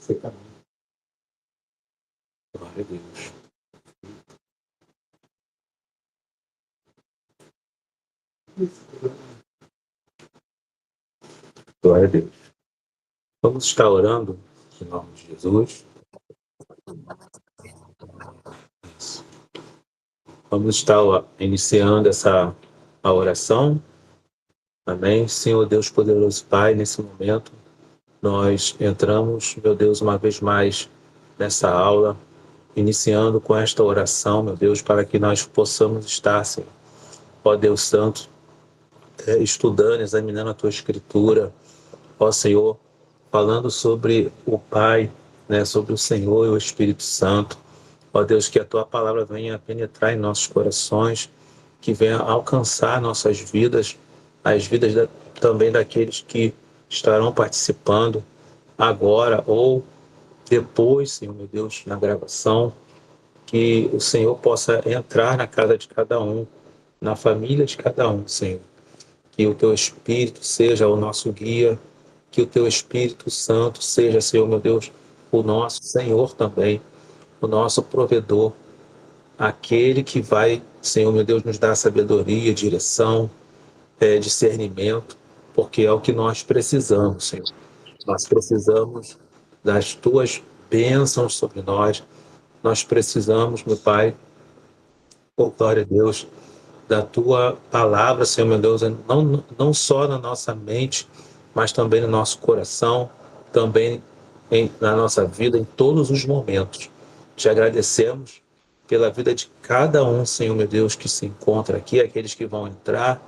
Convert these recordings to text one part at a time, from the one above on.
Glória a Deus. Glória a Deus. Vamos estar orando em nome de Jesus. Vamos estar iniciando a oração. Amém. Senhor Deus poderoso Pai, nesse momento nós entramos, meu Deus, uma vez mais nessa aula, iniciando com esta oração, meu Deus, para que nós possamos estar, Senhor, ó Deus Santo, estudando, examinando a Tua Escritura, ó Senhor, falando sobre o Pai, né, sobre o Senhor e o Espírito Santo. Ó Deus, que a Tua palavra venha penetrar em nossos corações, que venha alcançar nossas vidas, as vidas também daqueles que estarão participando agora ou depois, Senhor meu Deus, na gravação, que o Senhor possa entrar na casa de cada um, na família de cada um, Senhor. Que o Teu Espírito seja o nosso guia, que o Teu Espírito Santo seja, Senhor meu Deus, o nosso Senhor também, o nosso provedor, aquele que vai, Senhor meu Deus, nos dar sabedoria, direção, discernimento, porque é o que nós precisamos, Senhor. Nós precisamos das Tuas bênçãos sobre nós. Nós precisamos, meu Pai, oh, glória a Deus, da Tua palavra, Senhor meu Deus, não só na nossa mente, mas também no nosso coração, também na nossa vida, em todos os momentos. Te agradecemos pela vida de cada um, Senhor meu Deus, que se encontra aqui, aqueles que vão entrar,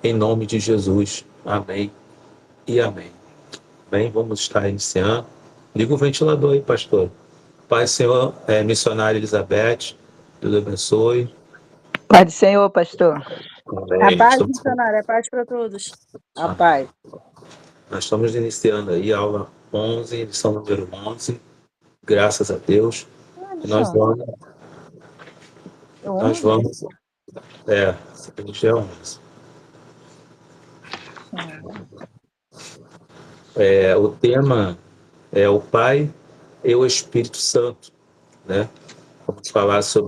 em nome de Jesus. Amém e amém. Bem, vamos estar iniciando. Liga o ventilador aí, pastor. Pai, Senhor, missionária Elizabeth, Deus abençoe. Pai do Senhor, pastor. A paz, missionária, a paz para todos. A paz. Nós estamos iniciando aí a aula 11, lição número 11, graças a Deus. E nós vamos... Nós vamos... a gente é 11. O tema é o Pai e o Espírito Santo, né?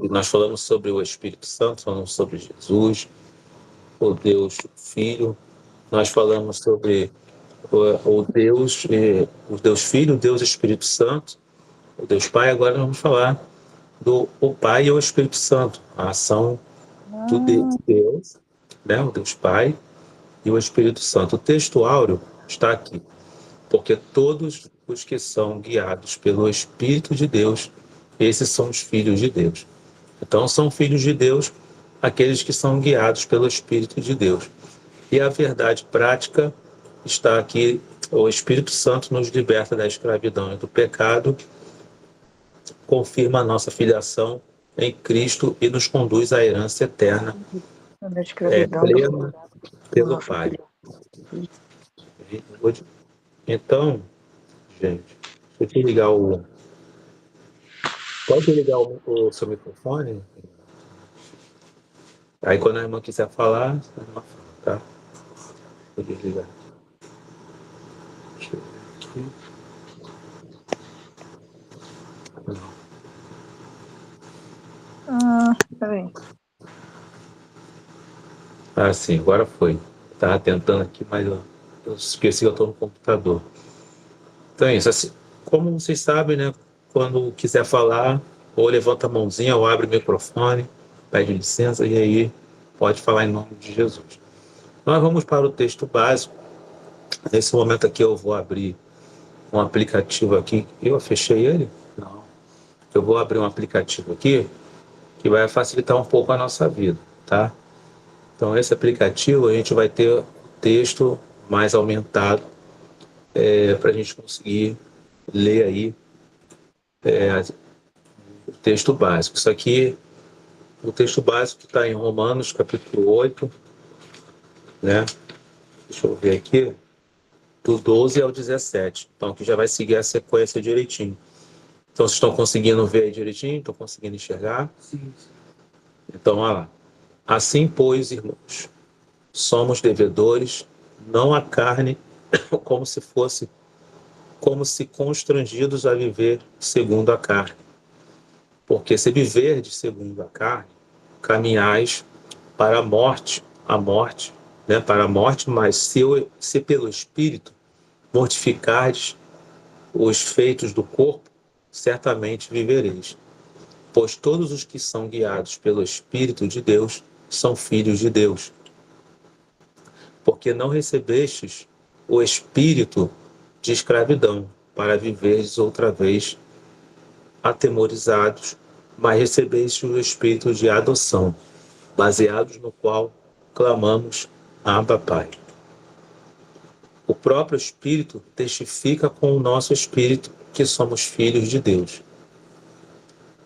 Nós falamos sobre o Espírito Santo, falamos sobre Jesus, o Deus Filho. Nós falamos sobre o Deus Filho, o Deus Espírito Santo, o Deus Pai. Agora nós vamos falar do o Pai e o Espírito Santo, a ação do Deus, né? O Deus Pai e o Espírito Santo. O texto áureo está aqui, porque todos os que são guiados pelo Espírito de Deus, esses são os filhos de Deus. Então, são filhos de Deus aqueles que são guiados pelo Espírito de Deus. E a verdade prática está aqui: o Espírito Santo nos liberta da escravidão e do pecado, confirma a nossa filiação em Cristo e nos conduz à herança eterna, plena pelo Pai. Então, gente, deixa eu ligar Pode ligar o seu microfone? Aí quando a irmã quiser falar, a irmã fala, tá? Vou desligar. Deixa eu ver aqui. Não. Peraí. Ah, sim, agora foi. Estava tentando aqui, mas eu esqueci que eu estou no computador. Então é isso. Assim, como vocês sabem, né? Quando quiser falar, ou levanta a mãozinha, ou abre o microfone, pede licença e aí pode falar em nome de Jesus. Nós vamos para o texto básico. Nesse momento aqui eu vou abrir um aplicativo aqui. Eu fechei ele? Não. Eu vou abrir um aplicativo aqui que vai facilitar um pouco a nossa vida, tá? Então esse aplicativo a gente vai ter o texto mais aumentado para a gente conseguir ler aí o texto básico. Isso aqui, o texto básico está em Romanos, capítulo 8, né? Deixa eu ver aqui, do 12 ao 17. Então aqui já vai seguir a sequência direitinho. Então vocês estão conseguindo ver aí direitinho? Estão conseguindo enxergar? Sim. Então, olha lá. Assim, pois, irmãos, somos devedores, não à carne, como se fosse como se constrangidos a viver segundo a carne. Porque se viverdes segundo a carne, caminhais para a morte, né, para a morte, mas se pelo Espírito mortificardes os feitos do corpo, certamente vivereis. Pois todos os que são guiados pelo Espírito de Deus são filhos de Deus. Porque não recebestes o espírito de escravidão para viverdes outra vez atemorizados, mas recebestes o espírito de adoção, baseados no qual clamamos Abba, Pai. O próprio Espírito testifica com o nosso espírito que somos filhos de Deus.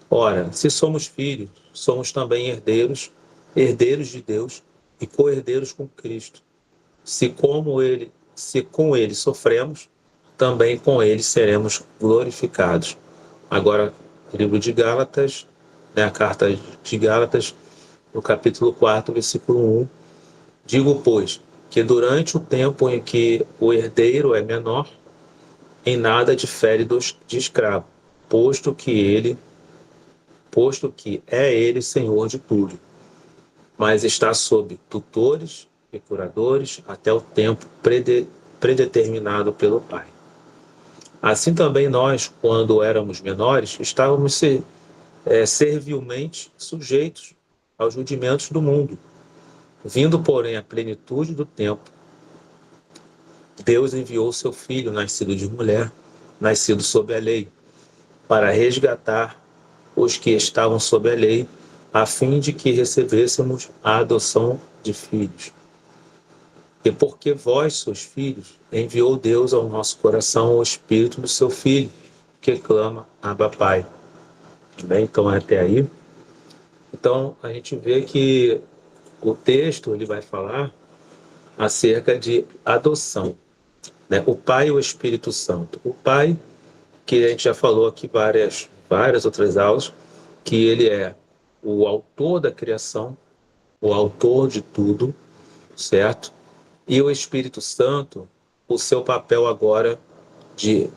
Ora, se somos filhos, somos também herdeiros, herdeiros de Deus e co-herdeiros com Cristo. Se com ele sofremos, também com ele seremos glorificados. Agora, o livro de Gálatas, né, a carta de Gálatas, no capítulo 4, versículo 1, digo, pois, que durante o tempo em que o herdeiro é menor, em nada difere de escravo, posto que é ele senhor de tudo, mas está sob tutores e curadores até o tempo predeterminado pelo Pai. Assim também nós, quando éramos menores, estávamos servilmente sujeitos aos rudimentos do mundo. Vindo, porém, à plenitude do tempo, Deus enviou seu Filho, nascido de mulher, nascido sob a lei, para resgatar os que estavam sob a lei, a fim de que recebêssemos a adoção de filhos. E porque vós sois filhos, enviou Deus ao nosso coração o Espírito do seu Filho, que clama Abba, Pai. Bem, então, até aí. Então, a gente vê que o texto ele vai falar acerca de adoção, né? O Pai e o Espírito Santo. O Pai, que a gente já falou aqui várias outras aulas, que ele é o autor da criação, o autor de tudo, certo? E o Espírito Santo, o seu papel agora de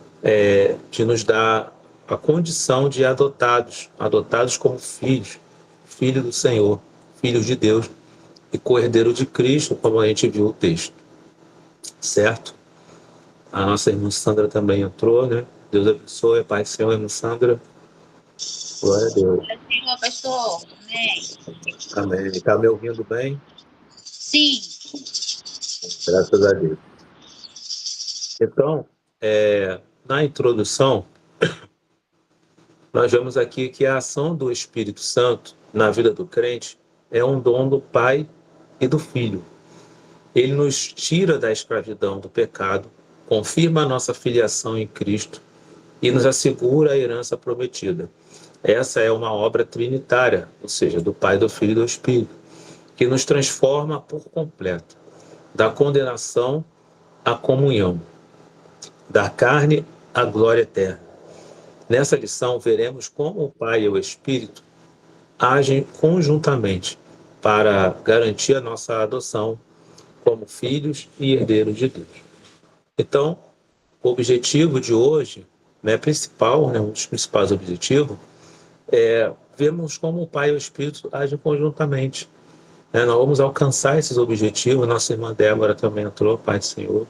nos dar a condição de adotados como filhos do Senhor, filhos de Deus e co-herdeiro de Cristo, como a gente viu o texto, certo? A nossa irmã Sandra também entrou, né? Deus abençoe, Pai do Senhor, irmã Sandra. Glória a Deus. Senhor, pastor. Amém. Amém. Está me ouvindo bem? Sim. Graças a Deus. Então, na introdução, nós vemos aqui que a ação do Espírito Santo na vida do crente é um dom do Pai e do Filho. Ele nos tira da escravidão do pecado, confirma a nossa filiação em Cristo e nos assegura a herança prometida. Essa é uma obra trinitária, ou seja, do Pai, do Filho e do Espírito, que nos transforma por completo, da condenação à comunhão, da carne à glória eterna. Nessa lição, veremos como o Pai e o Espírito agem conjuntamente para garantir a nossa adoção como filhos e herdeiros de Deus. Então, o objetivo de hoje, principal, um dos principais objetivos, é vermos como o Pai e o Espírito agem conjuntamente. Nós vamos alcançar esses objetivos. Nossa irmã Débora também entrou, Pai do Senhor.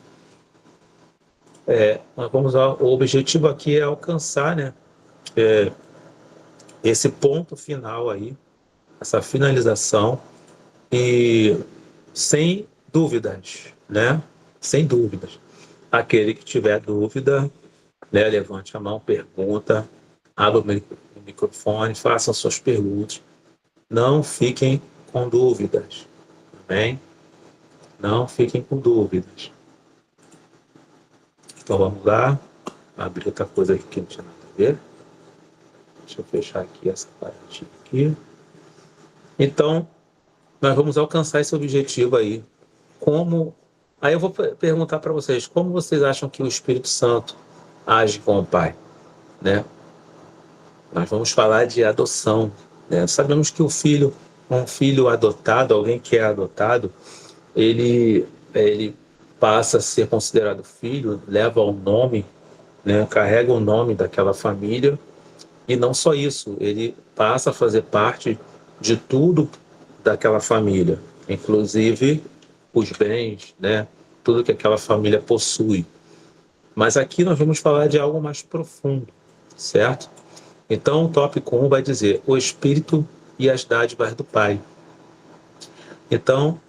O objetivo aqui é alcançar esse ponto final aí, essa finalização, e sem dúvidas, sem dúvidas. Aquele que tiver dúvida, levante a mão, pergunta, abra o microfone, façam suas perguntas. Não fiquem com dúvidas, amém? Não fiquem com dúvidas. Então vamos lá, abrir outra coisa aqui que não tinha nada a ver. Deixa eu fechar aqui essa parte aqui. Então, nós vamos alcançar esse objetivo aí. Aí eu vou perguntar para vocês, como vocês acham que o Espírito Santo age com o Pai? Nós vamos falar de adoção. Sabemos que um filho adotado, alguém que é adotado, ele passa a ser considerado filho, leva o nome né, carrega o nome daquela família, e não só isso, ele passa a fazer parte de tudo daquela família, inclusive os bens, né, tudo que aquela família possui. Mas aqui nós vamos falar de algo mais profundo, certo? Então, o tópico 1 vai dizer o Espírito e as dádivas do Pai. Então,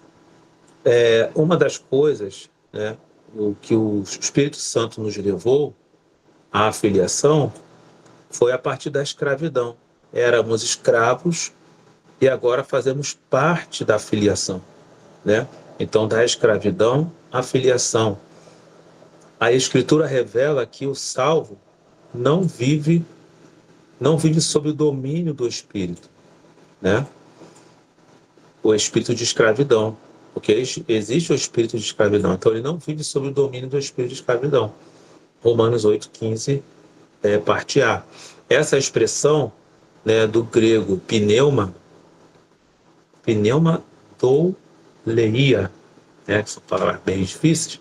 uma das coisas, né, o que o Espírito Santo nos levou à filiação foi a partir da escravidão. Éramos escravos e agora fazemos parte da filiação, né? Então, da escravidão à filiação. A Escritura revela que o salvo não vive sob o domínio do Espírito, né? O espírito de escravidão, porque existe o espírito de escravidão, então ele não vive sob o domínio do espírito de escravidão. Romanos 8,15, parte A. Essa expressão, né, do grego pneuma douleia, né, que são palavras bem difíceis,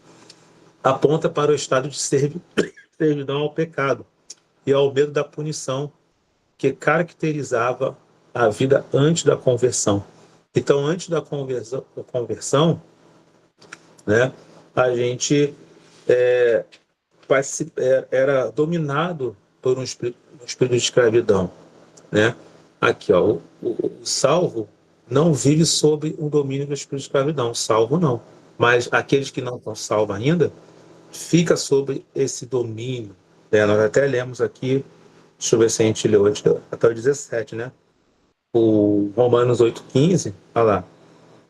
aponta para o estado de servidão ao pecado e ao medo da punição que caracterizava a vida antes da conversão. Então, antes da conversão, né, a gente era dominado por um espírito de escravidão, né? Aqui, ó, o salvo não vive sob o domínio do espírito de escravidão, o salvo não. Mas aqueles que não estão salvos ainda, fica sob esse domínio, né? Nós até lemos aqui, deixa eu ver se a gente leu até o 17, né? O Romanos 8,15, olha lá.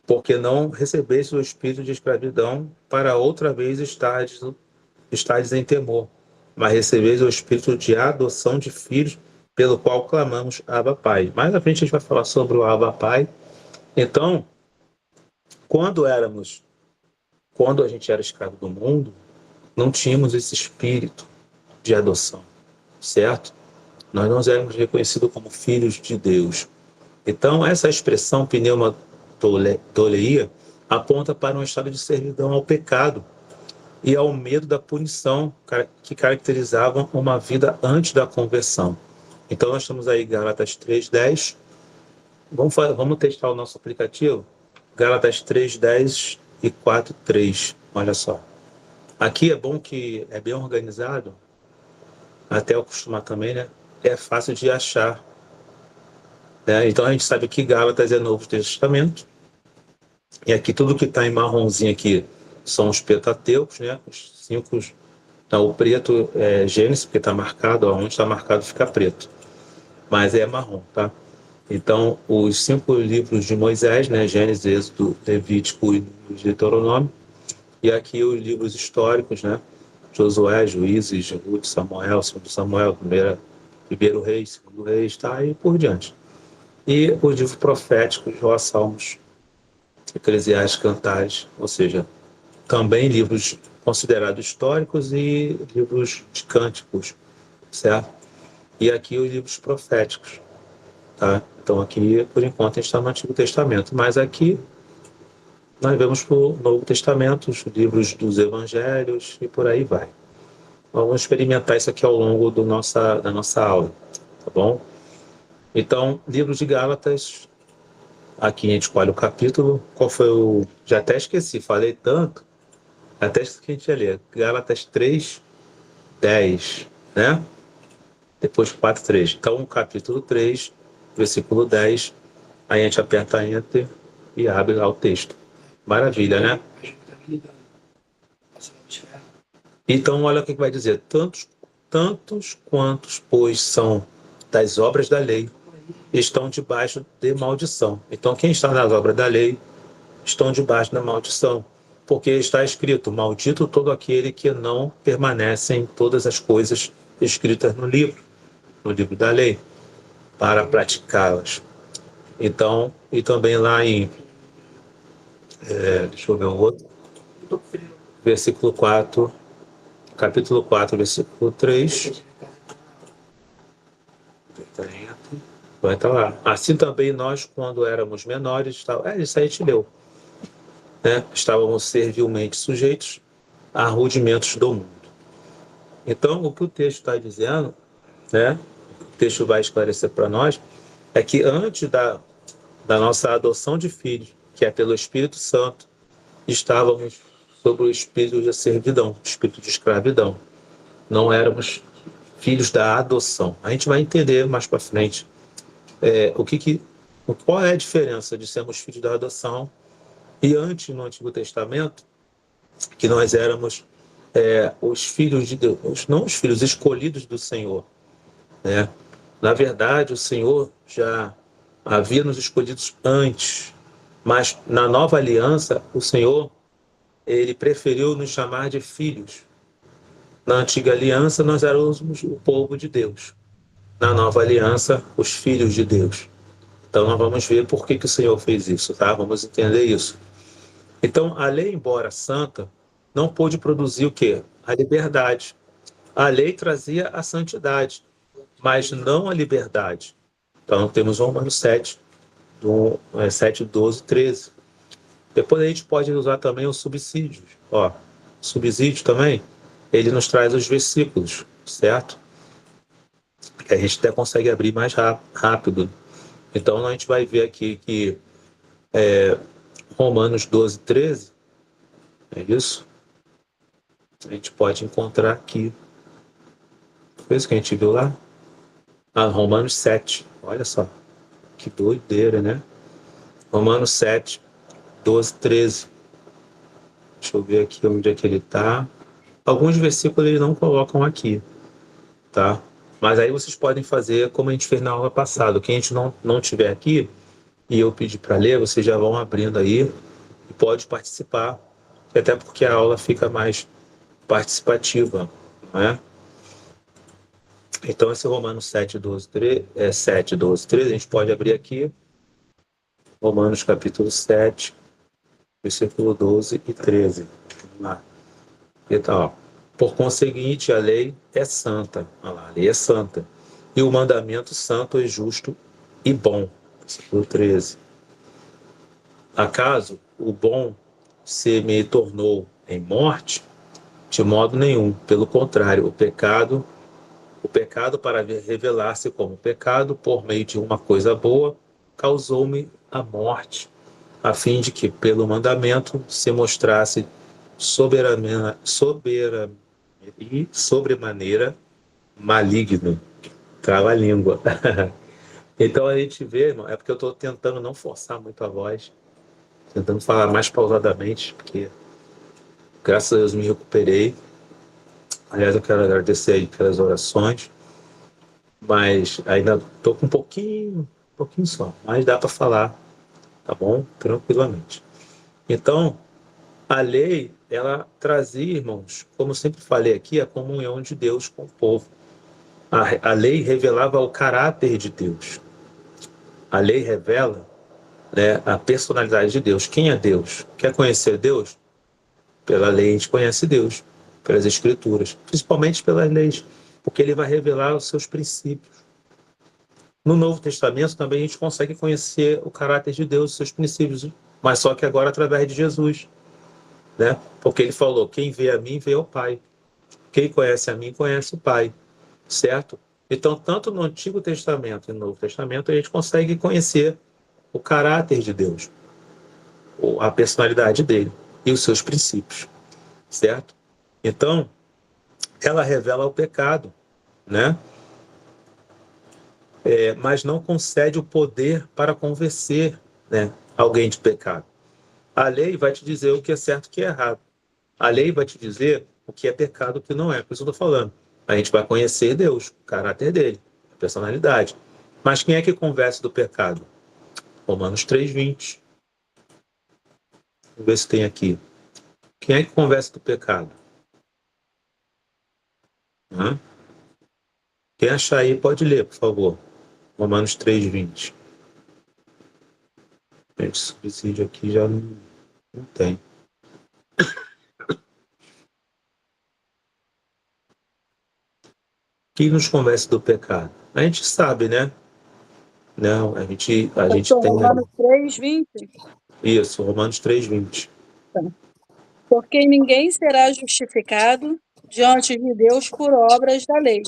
Porque não recebeste o espírito de escravidão para outra vez estardes em temor, mas recebeis o espírito de adoção de filhos, pelo qual clamamos Abba Pai. Mais à frente a gente vai falar sobre o Abba Pai. Então, quando a gente era escravo do mundo, não tínhamos esse espírito de adoção, certo? Nós não éramos reconhecidos como filhos de Deus. Então, essa expressão pneuma douleia aponta para um estado de servidão ao pecado e ao medo da punição que caracterizavam uma vida antes da conversão. Então, nós estamos aí, Gálatas 3:10. Vamos testar o nosso aplicativo? Gálatas 3:10 e 4:3. Olha só. Aqui é bom que é bem organizado, até eu acostumar também, né? É fácil de achar. Né? Então, a gente sabe que Gálatas é Novo Testamento. E aqui tudo que está em marronzinho aqui são os Pentateucos, né? Os 5. Então, o preto é Gênesis, porque está marcado, onde está marcado fica preto. Mas é marrom, tá? Então, os 5 livros de Moisés, né? Gênesis, Êxodo, Levítico e Deuteronômio. E aqui os livros históricos, né? Josué, Juízes, Ruth, Samuel, 2 Samuel, 1 Reis, 2 Reis, tá? E por diante. E os livros proféticos, Jó, Salmos, Eclesiastes, Cantares, ou seja, também livros considerados históricos e livros de cânticos, certo? E aqui os livros proféticos, tá? Então aqui, por enquanto, a gente está no Antigo Testamento, mas aqui nós vemos para o Novo Testamento, os livros dos Evangelhos e por aí vai. Vamos experimentar isso aqui ao longo da nossa aula, tá bom? Então, livro de Gálatas, aqui a gente escolhe o capítulo. Qual foi o... Já até esqueci, falei tanto, até esqueci que a gente ia ler. Gálatas 3:10, né? Depois 4:3. Então, capítulo 3, versículo 10, aí a gente aperta Enter e abre lá o texto. Maravilha, né? Então, olha o que vai dizer. Tantos quantos, pois, são das obras da lei, estão debaixo de maldição. Então, quem está nas obras da lei estão debaixo da maldição, porque está escrito: maldito todo aquele que não permanece em todas as coisas escritas no livro da lei, para praticá-las. Então, e também lá em deixa eu ver um outro, versículo 4, capítulo 4, versículo 3. Vai estar lá. Assim também nós, quando éramos menores, isso aí a gente leu, né? Estávamos servilmente sujeitos a rudimentos do mundo. Então, o que o texto está dizendo, né? O texto vai esclarecer para nós, é que antes da nossa adoção de filhos, que é pelo Espírito Santo, estávamos sob o espírito de servidão, espírito de escravidão. Não éramos filhos da adoção. A gente vai entender mais para frente qual é a diferença de sermos filhos da adoção e antes, no Antigo Testamento, que nós éramos os filhos de Deus, não os filhos escolhidos do Senhor, né? Na verdade, o Senhor já havia nos escolhidos antes, mas na nova aliança, o Senhor, ele preferiu nos chamar de filhos. Na antiga aliança, nós éramos o povo de Deus. Na nova aliança, os filhos de Deus. Então, nós vamos ver por que o Senhor fez isso, tá? Vamos entender isso. Então, a lei, embora santa, não pôde produzir o quê? A liberdade. A lei trazia a santidade, mas não a liberdade. Então, temos Romanos 7, 12, 13. Depois a gente pode usar também os subsídios. Ó, subsídio também, ele nos traz os versículos, certo? Que a gente até consegue abrir mais rápido. Então, a gente vai ver aqui que Romanos 12, 13, é isso? A gente pode encontrar aqui. Foi isso que a gente viu lá? Romanos 7, olha só. Que doideira, né? Romanos 7, 12, 13. Deixa eu ver aqui onde é que ele está. Alguns versículos eles não colocam aqui, tá? Mas aí vocês podem fazer como a gente fez na aula passada. Quem a gente não tiver aqui e eu pedir para ler, vocês já vão abrindo aí e pode participar, até porque a aula fica mais participativa, não é? Então, esse Romanos 7, 12, 13, a gente pode abrir aqui. Romanos capítulo 7, versículo 12 e 13. Vamos lá. Então, ó, por conseguinte, a lei é santa. Olha lá, a lei é santa. E o mandamento santo é justo e bom. Versículo 13. Acaso o bom se me tornou em morte? De modo nenhum. Pelo contrário, o pecado para revelar-se como pecado por meio de uma coisa boa, causou-me a morte, a fim de que, pelo mandamento, se mostrasse sobremaneira maligno. Trava a língua. Então a gente vê, irmão, é porque eu estou tentando não forçar muito a voz, tentando falar mais pausadamente, porque graças a Deus me recuperei. Aliás, eu quero agradecer aí pelas orações, mas ainda estou com um pouquinho só, mas dá para falar, tá bom? Tranquilamente. Então, a lei, ela trazia, irmãos, como sempre falei aqui, a comunhão de Deus com o povo. A lei revelava o caráter de Deus. A lei revela, né, a personalidade de Deus. Quem é Deus? Quer conhecer Deus? Pela lei a gente conhece Deus, pelas Escrituras, principalmente pelas leis, porque ele vai revelar os seus princípios. No Novo Testamento também a gente consegue conhecer o caráter de Deus, os seus princípios, mas só que agora através de Jesus, né? Porque ele falou, quem vê a mim, vê o Pai. Quem conhece a mim, conhece o Pai, certo? Então, tanto no Antigo Testamento e no Novo Testamento, a gente consegue conhecer o caráter de Deus, a personalidade dele e os seus princípios, certo? Então, ela revela o pecado, né? Mas não concede o poder para convencer, né, alguém de pecado. A lei vai te dizer o que é certo e o que é errado. A lei vai te dizer o que é pecado e o que não é. Por isso eu estou falando. A gente vai conhecer Deus, o caráter dele, a personalidade. Mas quem é que convence do pecado? Romanos 3:20. Vamos ver se tem aqui. Quem é que convence do pecado? Quem achar aí pode ler, por favor. Romanos 3:20. Gente, subsídio aqui já não tem. Quem nos convence do pecado? A gente sabe, né? Não, a gente tem... Romanos 3:20. Isso, Romanos 3:20. Porque ninguém será justificado diante de Deus por obras da lei,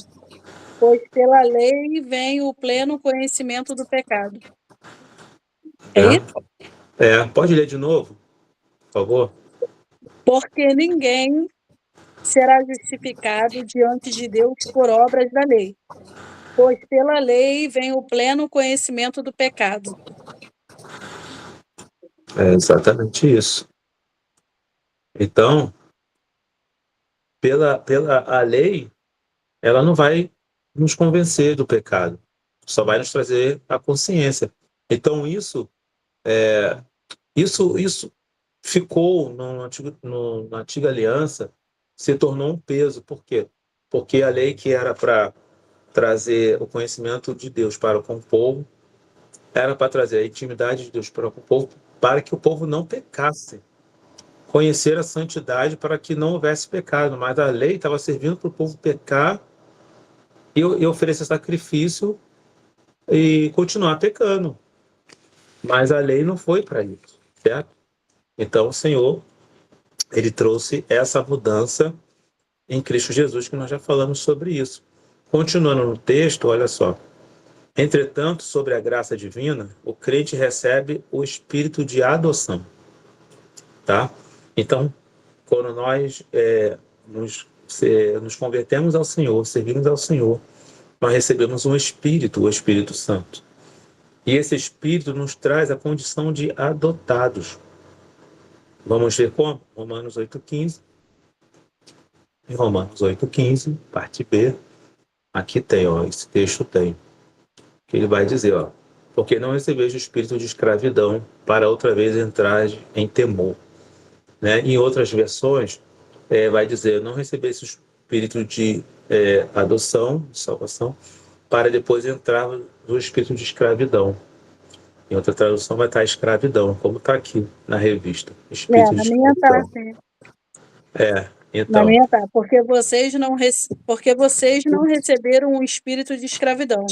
pois pela lei vem o pleno conhecimento do pecado. É isso? Pode ler de novo, por favor? Porque ninguém será justificado diante de Deus por obras da lei, pois pela lei vem o pleno conhecimento do pecado. É exatamente isso. Então, pela a lei, ela não vai nos convencer do pecado, só vai nos trazer a consciência. Então, isso ficou na antiga aliança, se tornou um peso. Por quê? Porque a lei que era para trazer o conhecimento de Deus para com o povo, era para trazer a intimidade de Deus para com o povo, para que o povo não pecasse. Conhecer a santidade para que não houvesse pecado, mas a lei estava servindo para o povo pecar e oferecer sacrifício e continuar pecando. Mas a lei não foi para isso, certo? Então o Senhor, ele trouxe essa mudança em Cristo Jesus, que nós já falamos sobre isso. Continuando no texto, olha só. Entretanto, sobre a graça divina, o crente recebe o espírito de adoção, tá? Então, quando nós nos convertemos ao Senhor, servimos ao Senhor, nós recebemos um espírito, o Espírito Santo. E esse espírito nos traz a condição de adotados. Vamos ver como? Romanos 8,15. Em Romanos 8,15, parte B, aqui tem, esse texto tem, que ele vai dizer, porque não recebeis o espírito de escravidão para outra vez entrar em temor. Né? Em outras versões, vai dizer, não recebeis o espírito de adoção, de salvação, para depois entrar no espírito de escravidão. Em outra tradução vai estar escravidão, como está aqui na revista. Espírito Na de minha tá, escravidão. sim. Então. Na minha tá, porque vocês não receberam um espírito de escravidão,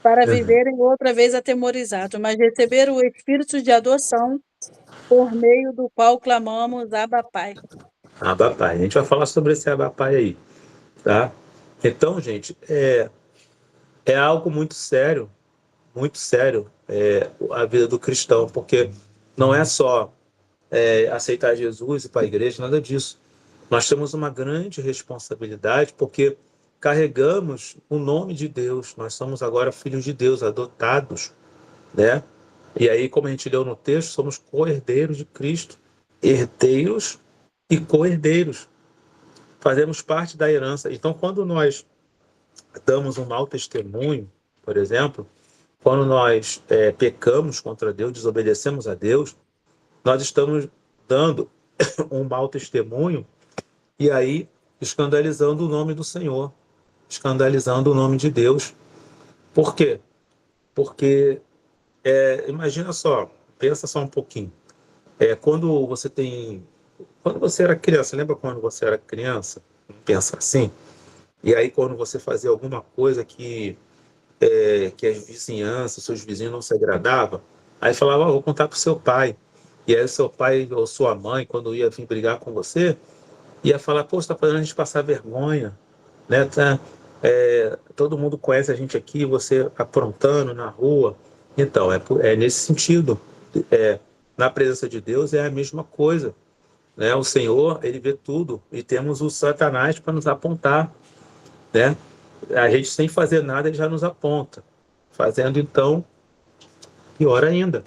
para viverem outra vez atemorizados, mas receberam o espírito de adoção, por meio do qual clamamos Abba Pai. Abba Pai. A gente vai falar sobre esse Abba Pai aí, tá? Então, gente, é algo muito sério a vida do cristão, porque não é só aceitar Jesus e ir para a igreja, nada disso. Nós temos uma grande responsabilidade, porque carregamos o nome de Deus. Nós somos agora filhos de Deus, adotados, né? E aí, como a gente leu no texto, somos co-herdeiros de Cristo, herdeiros e co-herdeiros. Fazemos parte da herança. Então, quando nós damos um mau testemunho, por exemplo, quando nós pecamos contra Deus, desobedecemos a Deus, nós estamos dando um mau testemunho e aí escandalizando o nome do Senhor, escandalizando o nome de Deus. Por quê? Porque, imagina só, pensa só um pouquinho. Quando você era criança, lembra quando você era criança? Pensa assim. E aí quando você fazia alguma coisa que as vizinhanças, seus vizinhos não se agradavam, aí falava, vou contar para o seu pai. E aí seu pai ou sua mãe, quando ia vir brigar com você, ia falar, pô, você está fazendo a gente passar vergonha, né? Todo mundo conhece a gente aqui, você aprontando na rua. Então, é nesse sentido. Na presença de Deus é a mesma coisa, né? O Senhor, ele vê tudo, e temos o Satanás para nos apontar, né? A gente, sem fazer nada, ele já nos aponta. Fazendo, então, pior ainda.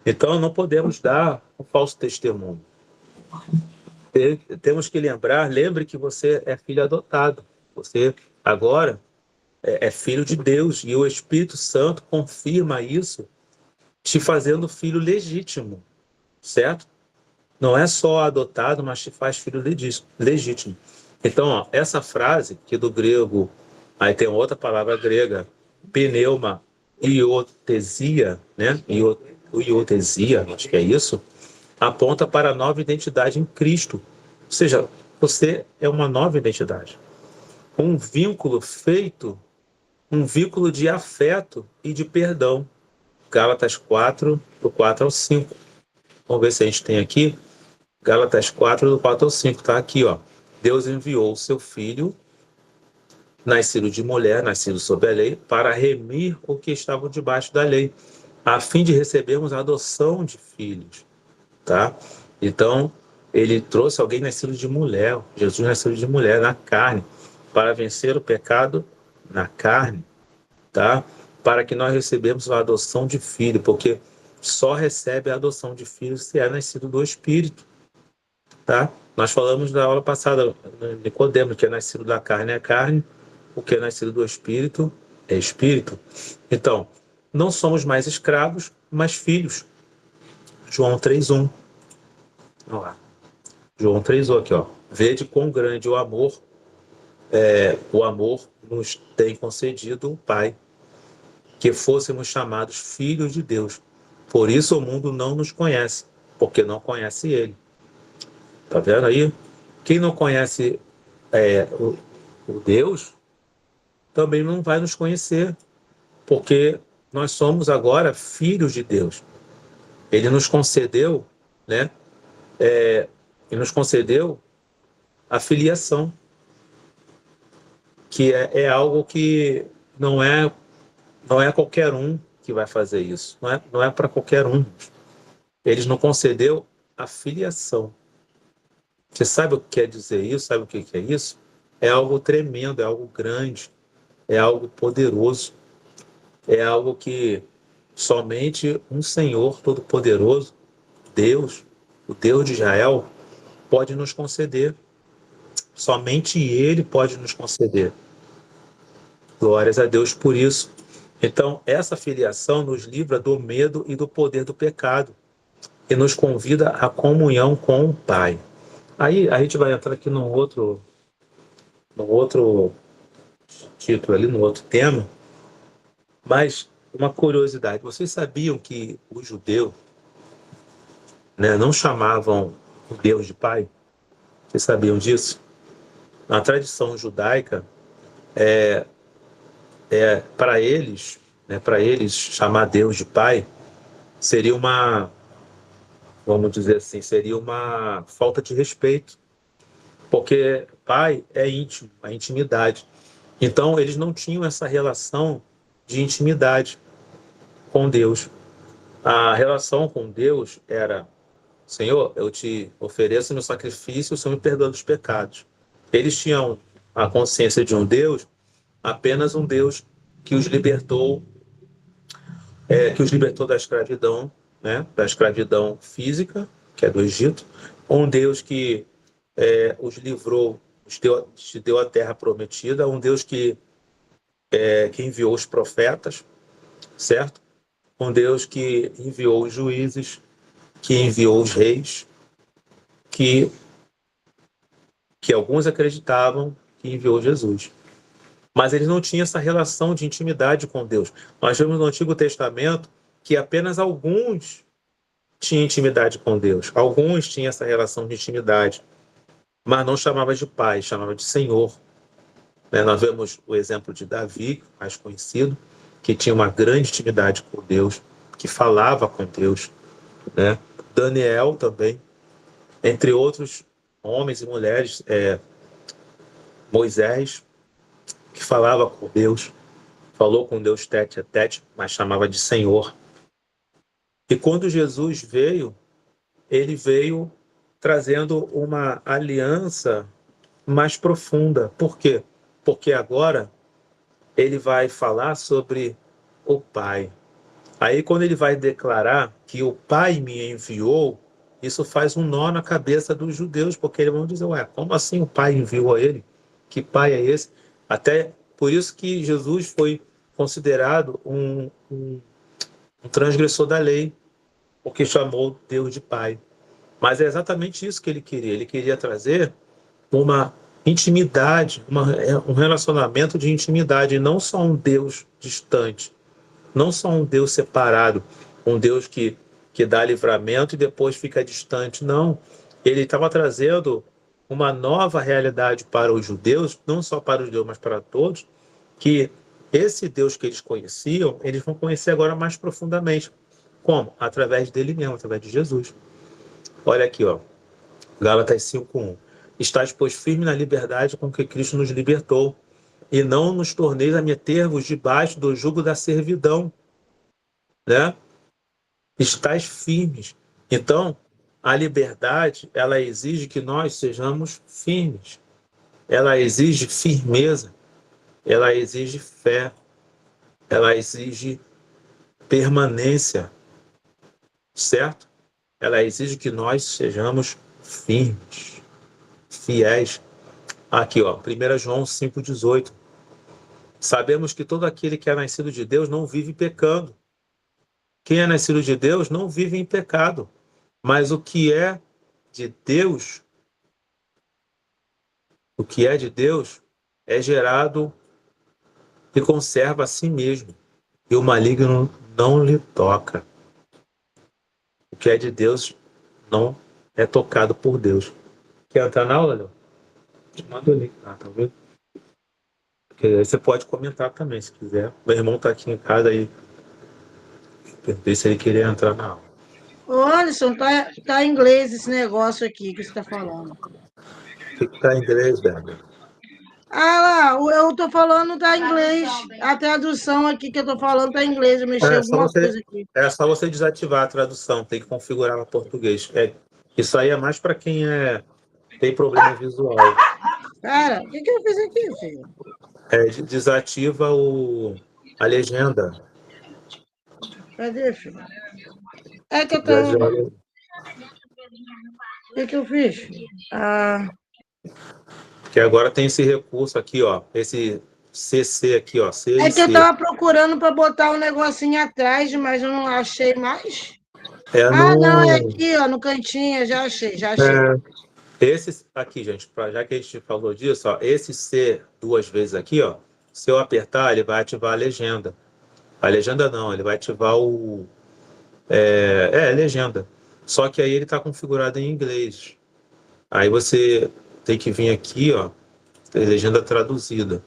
Então, não podemos dar um falso testemunho. Temos que lembre que você é filho adotado. Você agora é filho de Deus, e o Espírito Santo confirma isso, te fazendo filho legítimo, certo? Não é só adotado, mas te faz filho legítimo. Então, essa frase, que do grego, aí tem outra palavra grega, pneuma, iotesia, né? Iotesia, acho que é isso, aponta para a nova identidade em Cristo. Ou seja, você é uma nova identidade. Um vínculo de afeto e de perdão. Gálatas 4, do 4 ao 5. Vamos ver se a gente tem aqui. Gálatas 4, do 4 ao 5. Está aqui, ó. Deus enviou o seu Filho, nascido de mulher, nascido sob a lei, para remir o que estavam debaixo da lei, a fim de recebermos a adoção de filhos, tá? Então, ele trouxe alguém nascido de mulher, Jesus nascido de mulher, na carne, para vencer o pecado na carne, tá? Para que nós recebemos a adoção de filho, porque só recebe a adoção de filho se é nascido do Espírito, tá? Nós falamos na aula passada, Nicodemo, que é nascido da carne é carne, o que é nascido do Espírito é Espírito. Então, não somos mais escravos, mas filhos. João 3:1. Olha lá. João 3:1 aqui, ó. Vede quão grande o amor nos tem concedido o Pai, que fôssemos chamados filhos de Deus. Por isso o mundo não nos conhece, porque não conhece Ele. Tá vendo aí? Quem não conhece o Deus, também não vai nos conhecer, porque nós somos agora filhos de Deus. Ele nos concedeu, né? Ele nos concedeu a filiação, que é algo que não é qualquer um que vai fazer isso. Não é para qualquer um. Ele nos concedeu a filiação. Você sabe o que quer dizer isso? Sabe o que é isso? É algo tremendo, é algo grande, é algo poderoso, é algo que somente um Senhor Todo-Poderoso, Deus, o Deus de Israel, pode nos conceder. Somente Ele pode nos conceder. Glórias a Deus por isso. Então, essa filiação nos livra do medo e do poder do pecado e nos convida à comunhão com o Pai. Aí a gente vai entrar aqui num outro título ali, no outro tema, mas uma curiosidade. Vocês sabiam que os judeus, né, não chamavam o Deus de Pai? Vocês sabiam disso? Na tradição judaica, para eles chamar Deus de Pai seria vamos dizer assim, seria uma falta de respeito, porque pai é íntimo, a intimidade. Então, eles não tinham essa relação de intimidade com Deus. A relação com Deus era: Senhor, eu te ofereço meu sacrifício, o Senhor me perdoa dos pecados. Eles tinham a consciência de um Deus, apenas um Deus que os libertou da escravidão, né? Da escravidão física, que é do Egito, um Deus que os livrou, te deu a terra prometida, um Deus que enviou os profetas, certo? Um Deus que enviou os juízes, que enviou os reis, que alguns acreditavam que enviou Jesus. Mas eles não tinham essa relação de intimidade com Deus. Nós vemos no Antigo Testamento que apenas alguns tinham intimidade com Deus. Alguns tinham essa relação de intimidade, mas não chamava de pai, chamava de Senhor. Nós vemos o exemplo de Davi, mais conhecido, que tinha uma grande intimidade com Deus, que falava com Deus. Daniel também, entre outros homens e mulheres, Moisés, que falava com Deus, falou com Deus tete a tete, mas chamava de Senhor. E quando Jesus veio, ele veio trazendo uma aliança mais profunda. Por quê? Porque agora ele vai falar sobre o Pai. Aí quando ele vai declarar que o Pai me enviou, isso faz um nó na cabeça dos judeus, porque eles vão dizer: como assim o Pai enviou a ele? Que Pai é esse? Até por isso que Jesus foi considerado um transgressor da lei, porque chamou Deus de Pai. Mas é exatamente isso que ele queria. Ele queria trazer uma intimidade, um relacionamento de intimidade, não só um Deus distante, não só um Deus separado, um Deus que dá livramento e depois fica distante. Não. Ele estava trazendo uma nova realidade para os judeus, não só para os judeus, mas para todos, que esse Deus que eles conheciam, eles vão conhecer agora mais profundamente. Como? Através dele mesmo, através de Jesus. Olha aqui, Gálatas 5:1. Estais, pois, firme na liberdade com que Cristo nos libertou, e não nos torneis a meter-vos debaixo do jugo da servidão, né? Estais firmes. Então, a liberdade, ela exige que nós sejamos firmes. Ela exige firmeza, ela exige fé, ela exige permanência, certo? Ela exige que nós sejamos firmes, fiéis. Aqui, ó, 1 João 5,18. Sabemos que todo aquele que é nascido de Deus não vive pecando. Quem é nascido de Deus não vive em pecado. Mas o que é de Deus, é gerado e conserva a si mesmo. E o maligno não lhe toca. O que é de Deus não é tocado por Deus. Quer entrar na aula, Léo? Te mando o link, tá vendo? Porque aí você pode comentar também, se quiser. Meu irmão tá aqui em casa aí. Perguntei se ele queria entrar na aula. Ô, Alisson, tá em inglês esse negócio aqui que você está falando. O que tá em inglês, Berber? Ah, lá, eu tô falando tá em inglês. A tradução aqui que eu tô falando tá em inglês. Eu mexi alguma coisa aqui. É só você desativar a tradução, tem que configurar no português. Isso aí é mais para quem tem problema visual. Cara, o que eu fiz aqui, filho? Desativa a legenda. Cadê, filho? É que eu tô... O que eu fiz? Que agora tem esse recurso aqui, ó. Esse CC aqui, ó. C é que eu tava procurando para botar um negocinho atrás, mas eu não achei mais. Não, é aqui, ó, no cantinho, já achei. Esse aqui, gente, já que a gente falou disso, ó, esse C duas vezes aqui, ó, se eu apertar, ele vai ativar a legenda. A legenda não, ele vai ativar a legenda. Só que aí ele está configurado em inglês. Aí você tem que vir aqui, ó, legenda traduzida.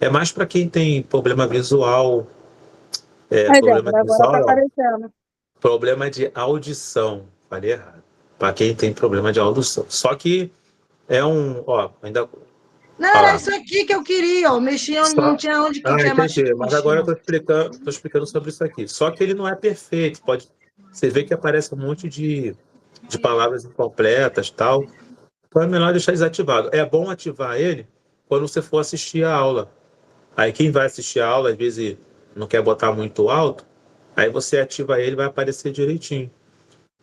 É mais para quem tem problema visual. Problema de audição. Falei errado. Para quem tem problema de audição. Só que ainda... Não, era isso aqui que eu queria, ó. Mexia, não tinha onde que tinha mais. Mas agora eu estou explicando sobre isso aqui. Só que ele não é perfeito. Você vê que aparece um monte de palavras incompletas, tal. Então é melhor deixar desativado. É bom ativar ele quando você for assistir a aula. Aí quem vai assistir a aula, às vezes não quer botar muito alto, aí você ativa ele, vai aparecer direitinho.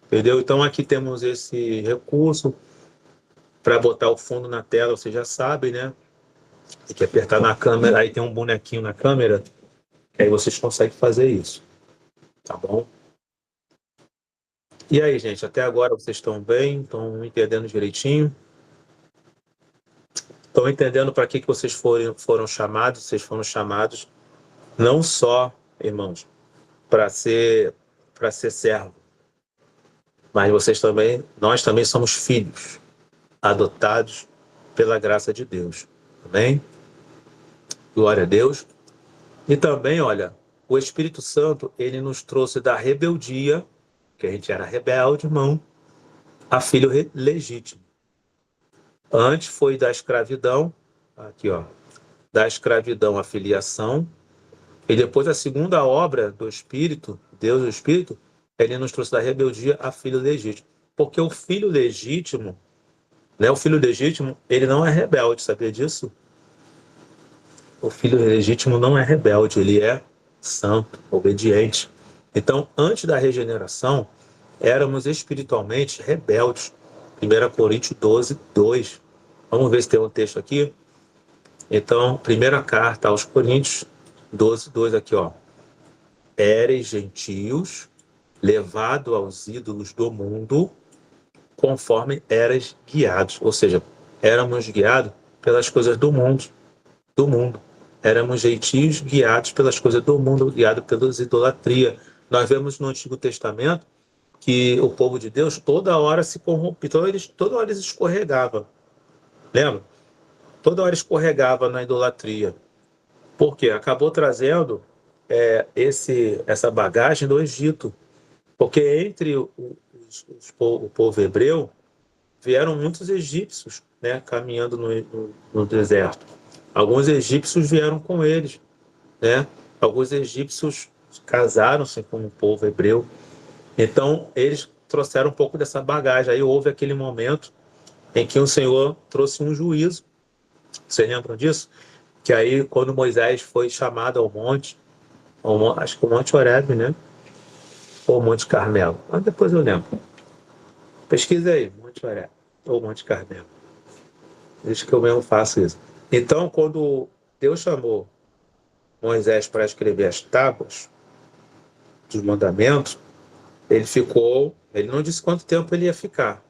Entendeu? Então aqui temos esse recurso para botar o fundo na tela, você já sabe, né? Tem que apertar na câmera, aí tem um bonequinho na câmera, que aí vocês conseguem fazer isso. Tá bom? E aí, gente, até agora vocês estão bem? Estão entendendo direitinho? Estão entendendo para que vocês foram chamados? Vocês foram chamados não só, irmãos, para ser servo, mas nós também somos filhos, adotados pela graça de Deus. Amém? Glória a Deus. E também, olha, o Espírito Santo, ele nos trouxe da rebeldia, que a gente era rebelde, irmão, a filho legítimo. Antes foi da escravidão, aqui, ó, da escravidão à filiação, e depois a segunda obra do Espírito, Deus o Espírito, ele nos trouxe da rebeldia a filho legítimo. Porque o filho legítimo, né, ele não é rebelde, sabia disso? O filho legítimo não é rebelde, ele é santo, obediente. Então, antes da regeneração, éramos espiritualmente rebeldes. 1 Coríntios 12, 2. Vamos ver se tem um texto aqui. Então, primeira carta aos Coríntios 12, 2 aqui, ó. Éreis gentios, levado aos ídolos do mundo, conforme eras guiados. Ou seja, éramos guiados pelas coisas do mundo. Éramos gentios guiados pelas coisas do mundo, guiados pelas idolatria. Nós vemos no Antigo Testamento que o povo de Deus toda hora se corrompia, toda hora eles escorregavam. Lembra? Toda hora escorregava na idolatria. Por quê? Acabou trazendo essa bagagem do Egito. Porque entre o povo hebreu vieram muitos egípcios, né, caminhando no deserto. Alguns egípcios vieram com eles, né? Alguns egípcios casaram-se com o povo hebreu. Então, eles trouxeram um pouco dessa bagagem. Aí houve aquele momento em que o Senhor trouxe um juízo. Vocês lembram disso? Que aí, quando Moisés foi chamado ao monte, acho que o Monte Horebe, né? Ou Monte Carmelo. Mas depois eu lembro. Pesquisa aí, Monte Horebe ou Monte Carmelo. Deixa que eu mesmo faço isso. Então, quando Deus chamou Moisés para escrever as tábuas dos mandamentos, ele não disse quanto tempo ele ia ficar,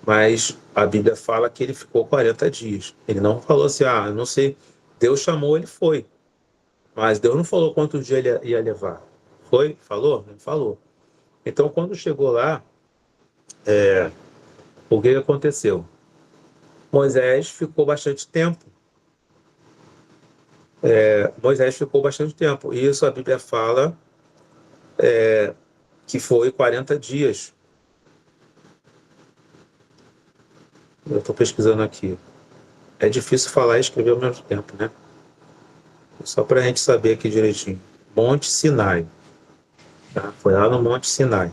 mas a Bíblia fala que ele ficou 40 dias. Ele não falou assim, eu não sei, Deus chamou, ele foi. Mas Deus não falou quantos dias ele ia levar. Foi? Falou? Não falou. Então, quando chegou lá, o que aconteceu? Moisés ficou bastante tempo. E isso a Bíblia fala que foi 40 dias. Eu estou pesquisando aqui. É difícil falar e escrever ao mesmo tempo, né? Só para a gente saber aqui direitinho. Monte Sinai. Tá? Foi lá no Monte Sinai.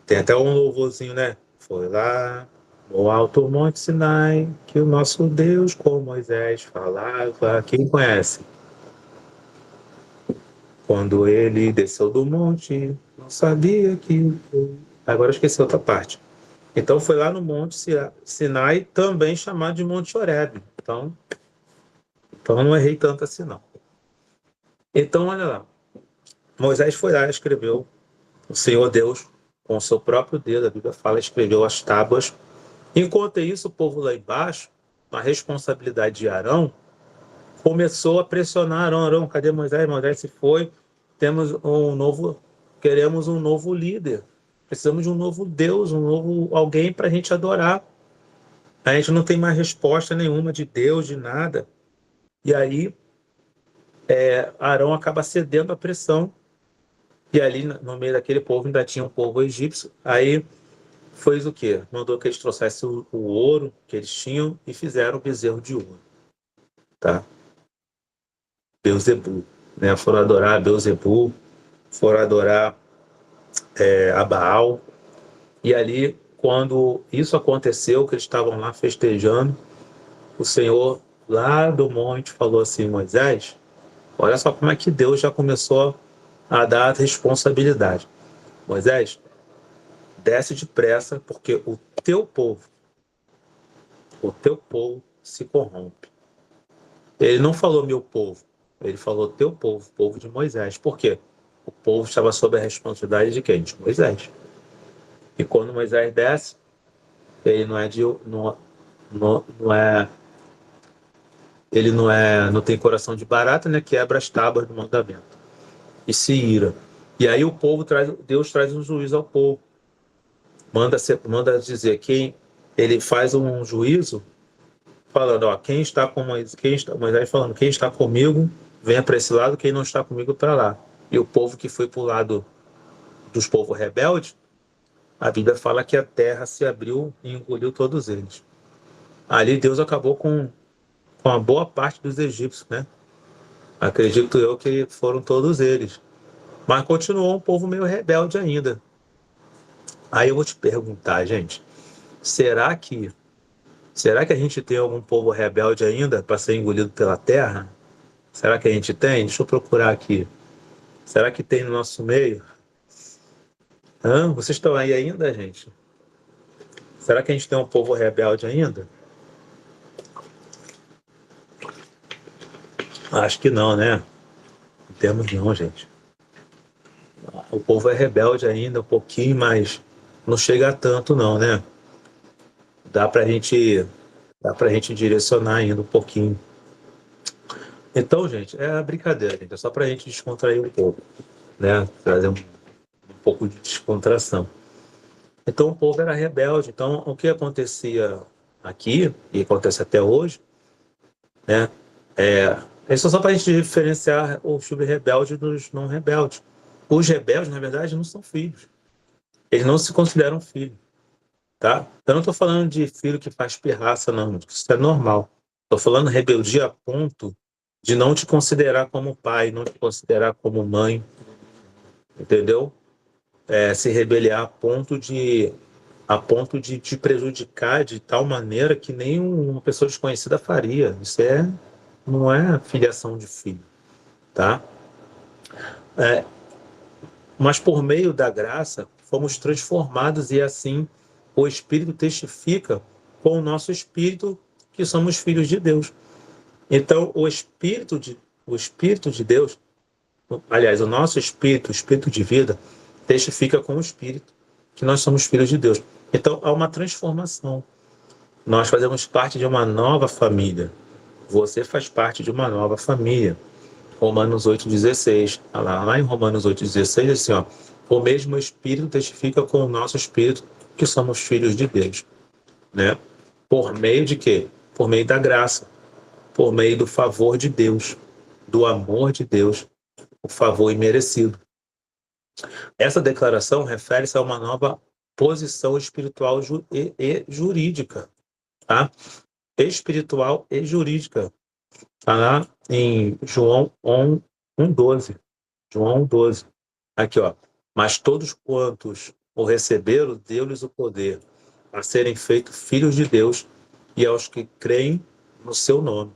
Tem até um louvorzinho, né? Foi lá no alto Monte Sinai que o nosso Deus com Moisés falava. Quem conhece? Quando ele desceu do monte, não sabia que... Agora eu esqueci outra parte. Então foi lá no Monte Sinai, também chamado de Monte Horebe. Então não errei tanto assim, não. Então, olha lá. Moisés foi lá e escreveu, o Senhor Deus, com o seu próprio dedo, a Bíblia fala, escreveu as tábuas. Enquanto isso, o povo lá embaixo, na responsabilidade de Arão, começou a pressionar Arão. Arão, cadê Moisés? Moisés se foi. Queremos um novo líder. Precisamos de um novo Deus, um novo alguém para a gente adorar. A gente não tem mais resposta nenhuma de Deus, de nada. E aí, Arão acaba cedendo à pressão. E ali, no meio daquele povo, ainda tinha um povo egípcio. Aí, fez o quê? Mandou que eles trouxessem o ouro que eles tinham e fizeram o bezerro de ouro. Tá? Beuzebu. Né? Foram adorar Beuzebu, foram adorar a Baal. E ali, quando isso aconteceu, que eles estavam lá festejando, o Senhor, lá do monte, falou assim, Moisés, olha só como é que Deus já começou a dar a responsabilidade. Moisés, desce depressa, porque o teu povo se corrompe. Ele não falou meu povo, ele falou teu povo, povo de Moisés. Por quê? O povo estava sob a responsabilidade de quem? De Moisés. E quando Moisés desce, ele não tem coração de barata, né? Quebra as tábuas do mandamento e se ira. E aí Deus traz um juízo ao povo. Manda dizer que ele faz um juízo falando, quem está com Moisés, Moisés falando, quem está comigo, venha para esse lado, quem não está comigo para lá. E o povo que foi para o lado dos povos rebeldes, a Bíblia fala que a terra se abriu e engoliu todos eles. Ali Deus acabou com a boa parte dos egípcios, né? Acredito eu que foram todos eles. Mas continuou um povo meio rebelde ainda. Aí eu vou te perguntar, gente, será que a gente tem algum povo rebelde ainda para ser engolido pela terra? Será que a gente tem? Deixa eu procurar aqui. Será que tem no nosso meio? Vocês estão aí ainda, gente? Será que a gente tem um povo rebelde ainda? Acho que não, né? Não temos não, gente. O povo é rebelde ainda, um pouquinho, mas não chega a tanto não, né? Dá pra gente direcionar ainda um pouquinho. Então, gente, é brincadeira, gente. É só pra gente descontrair um pouco, né? Trazer um pouco de descontração. Então, o povo era rebelde. Então, o que acontecia aqui, e acontece até hoje, né? É só para a gente diferenciar os filhos rebeldes dos não rebeldes. Os rebeldes, na verdade, não são filhos. Eles não se consideram filhos. tá? Eu não estou falando de filho que faz pirraça, não. Isso é normal. Estou falando rebeldia a ponto de não te considerar como pai, não te considerar como mãe, entendeu? Se rebeliar a ponto de te prejudicar de tal maneira que nem uma pessoa desconhecida faria. Isso não é filiação de filho, tá? Mas por meio da graça fomos transformados e assim o Espírito testifica com o nosso espírito que somos filhos de Deus. Então o Espírito de Deus, aliás, o nosso espírito, o Espírito de vida, testifica com o Espírito que nós somos filhos de Deus. Então há uma transformação. Nós fazemos parte de uma nova família. Você faz parte de uma nova família. Romanos 8,16. Lá em Romanos 8,16, assim, ó, o mesmo Espírito testifica com o nosso Espírito que somos filhos de Deus. Né? Por meio de quê? Por meio da graça. Por meio do favor de Deus. Do amor de Deus. O favor imerecido. Essa declaração refere-se a uma nova posição espiritual e jurídica. Tá? Espiritual e jurídica. Está lá em João 1,12. João 1,12. Aqui, ó. Mas todos quantos o receberam, deu-lhes o poder a serem feitos filhos de Deus e aos que creem no seu nome.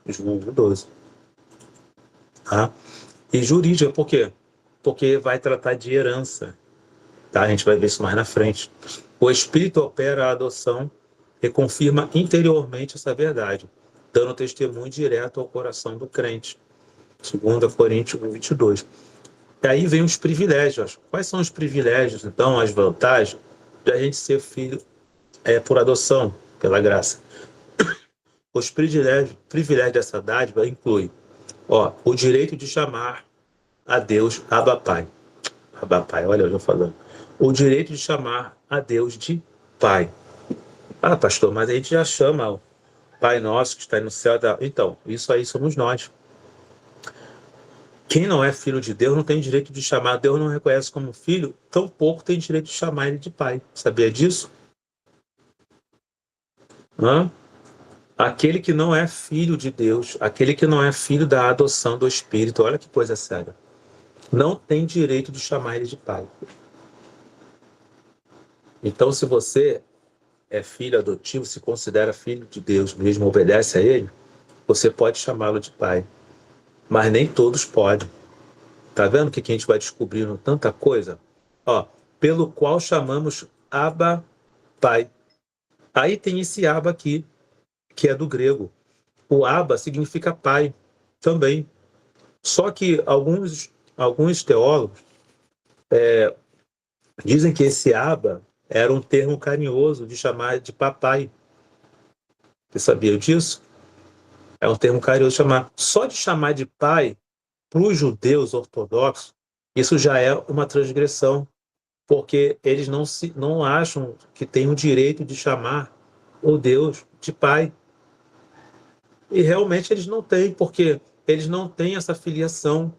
João 1,12. Tá? E jurídica, por quê? Porque vai tratar de herança. Tá? A gente vai ver isso mais na frente. O Espírito opera a adoção e confirma interiormente essa verdade, dando testemunho direto ao coração do crente. 2 Coríntios 1,22. E aí vem os privilégios. Quais são os privilégios, então, as vantagens de a gente ser filho por adoção, pela graça? Os privilégios dessa dádiva incluem o direito de chamar a Deus Abba Pai. Abba Pai, olha eu já falando. O direito de chamar a Deus de Pai. Ah, pastor, mas a gente já chama o Pai Nosso que está no céu. Então, isso aí somos nós. Quem não é filho de Deus não tem direito de chamar, Deus não reconhece como filho, tampouco tem direito de chamar ele de pai. Sabia disso? Aquele que não é filho de Deus, aquele que não é filho da adoção do Espírito, olha que coisa séria, não tem direito de chamar ele de pai. Então, se você é filho adotivo, se considera filho de Deus, mesmo obedece a ele, você pode chamá-lo de pai. Mas nem todos podem. Tá vendo que a gente vai descobrindo tanta coisa? Pelo qual chamamos Abba Pai. Aí tem esse Abba aqui, que é do grego. O Abba significa pai também. Só que alguns teólogos dizem que esse Abba era um termo carinhoso de chamar de papai. Você sabia disso? É um termo carinhoso de chamar. Só de chamar de pai, para os judeus ortodoxos, isso já é uma transgressão, porque eles não acham que têm o direito de chamar o Deus de pai. E realmente eles não têm, porque eles não têm essa filiação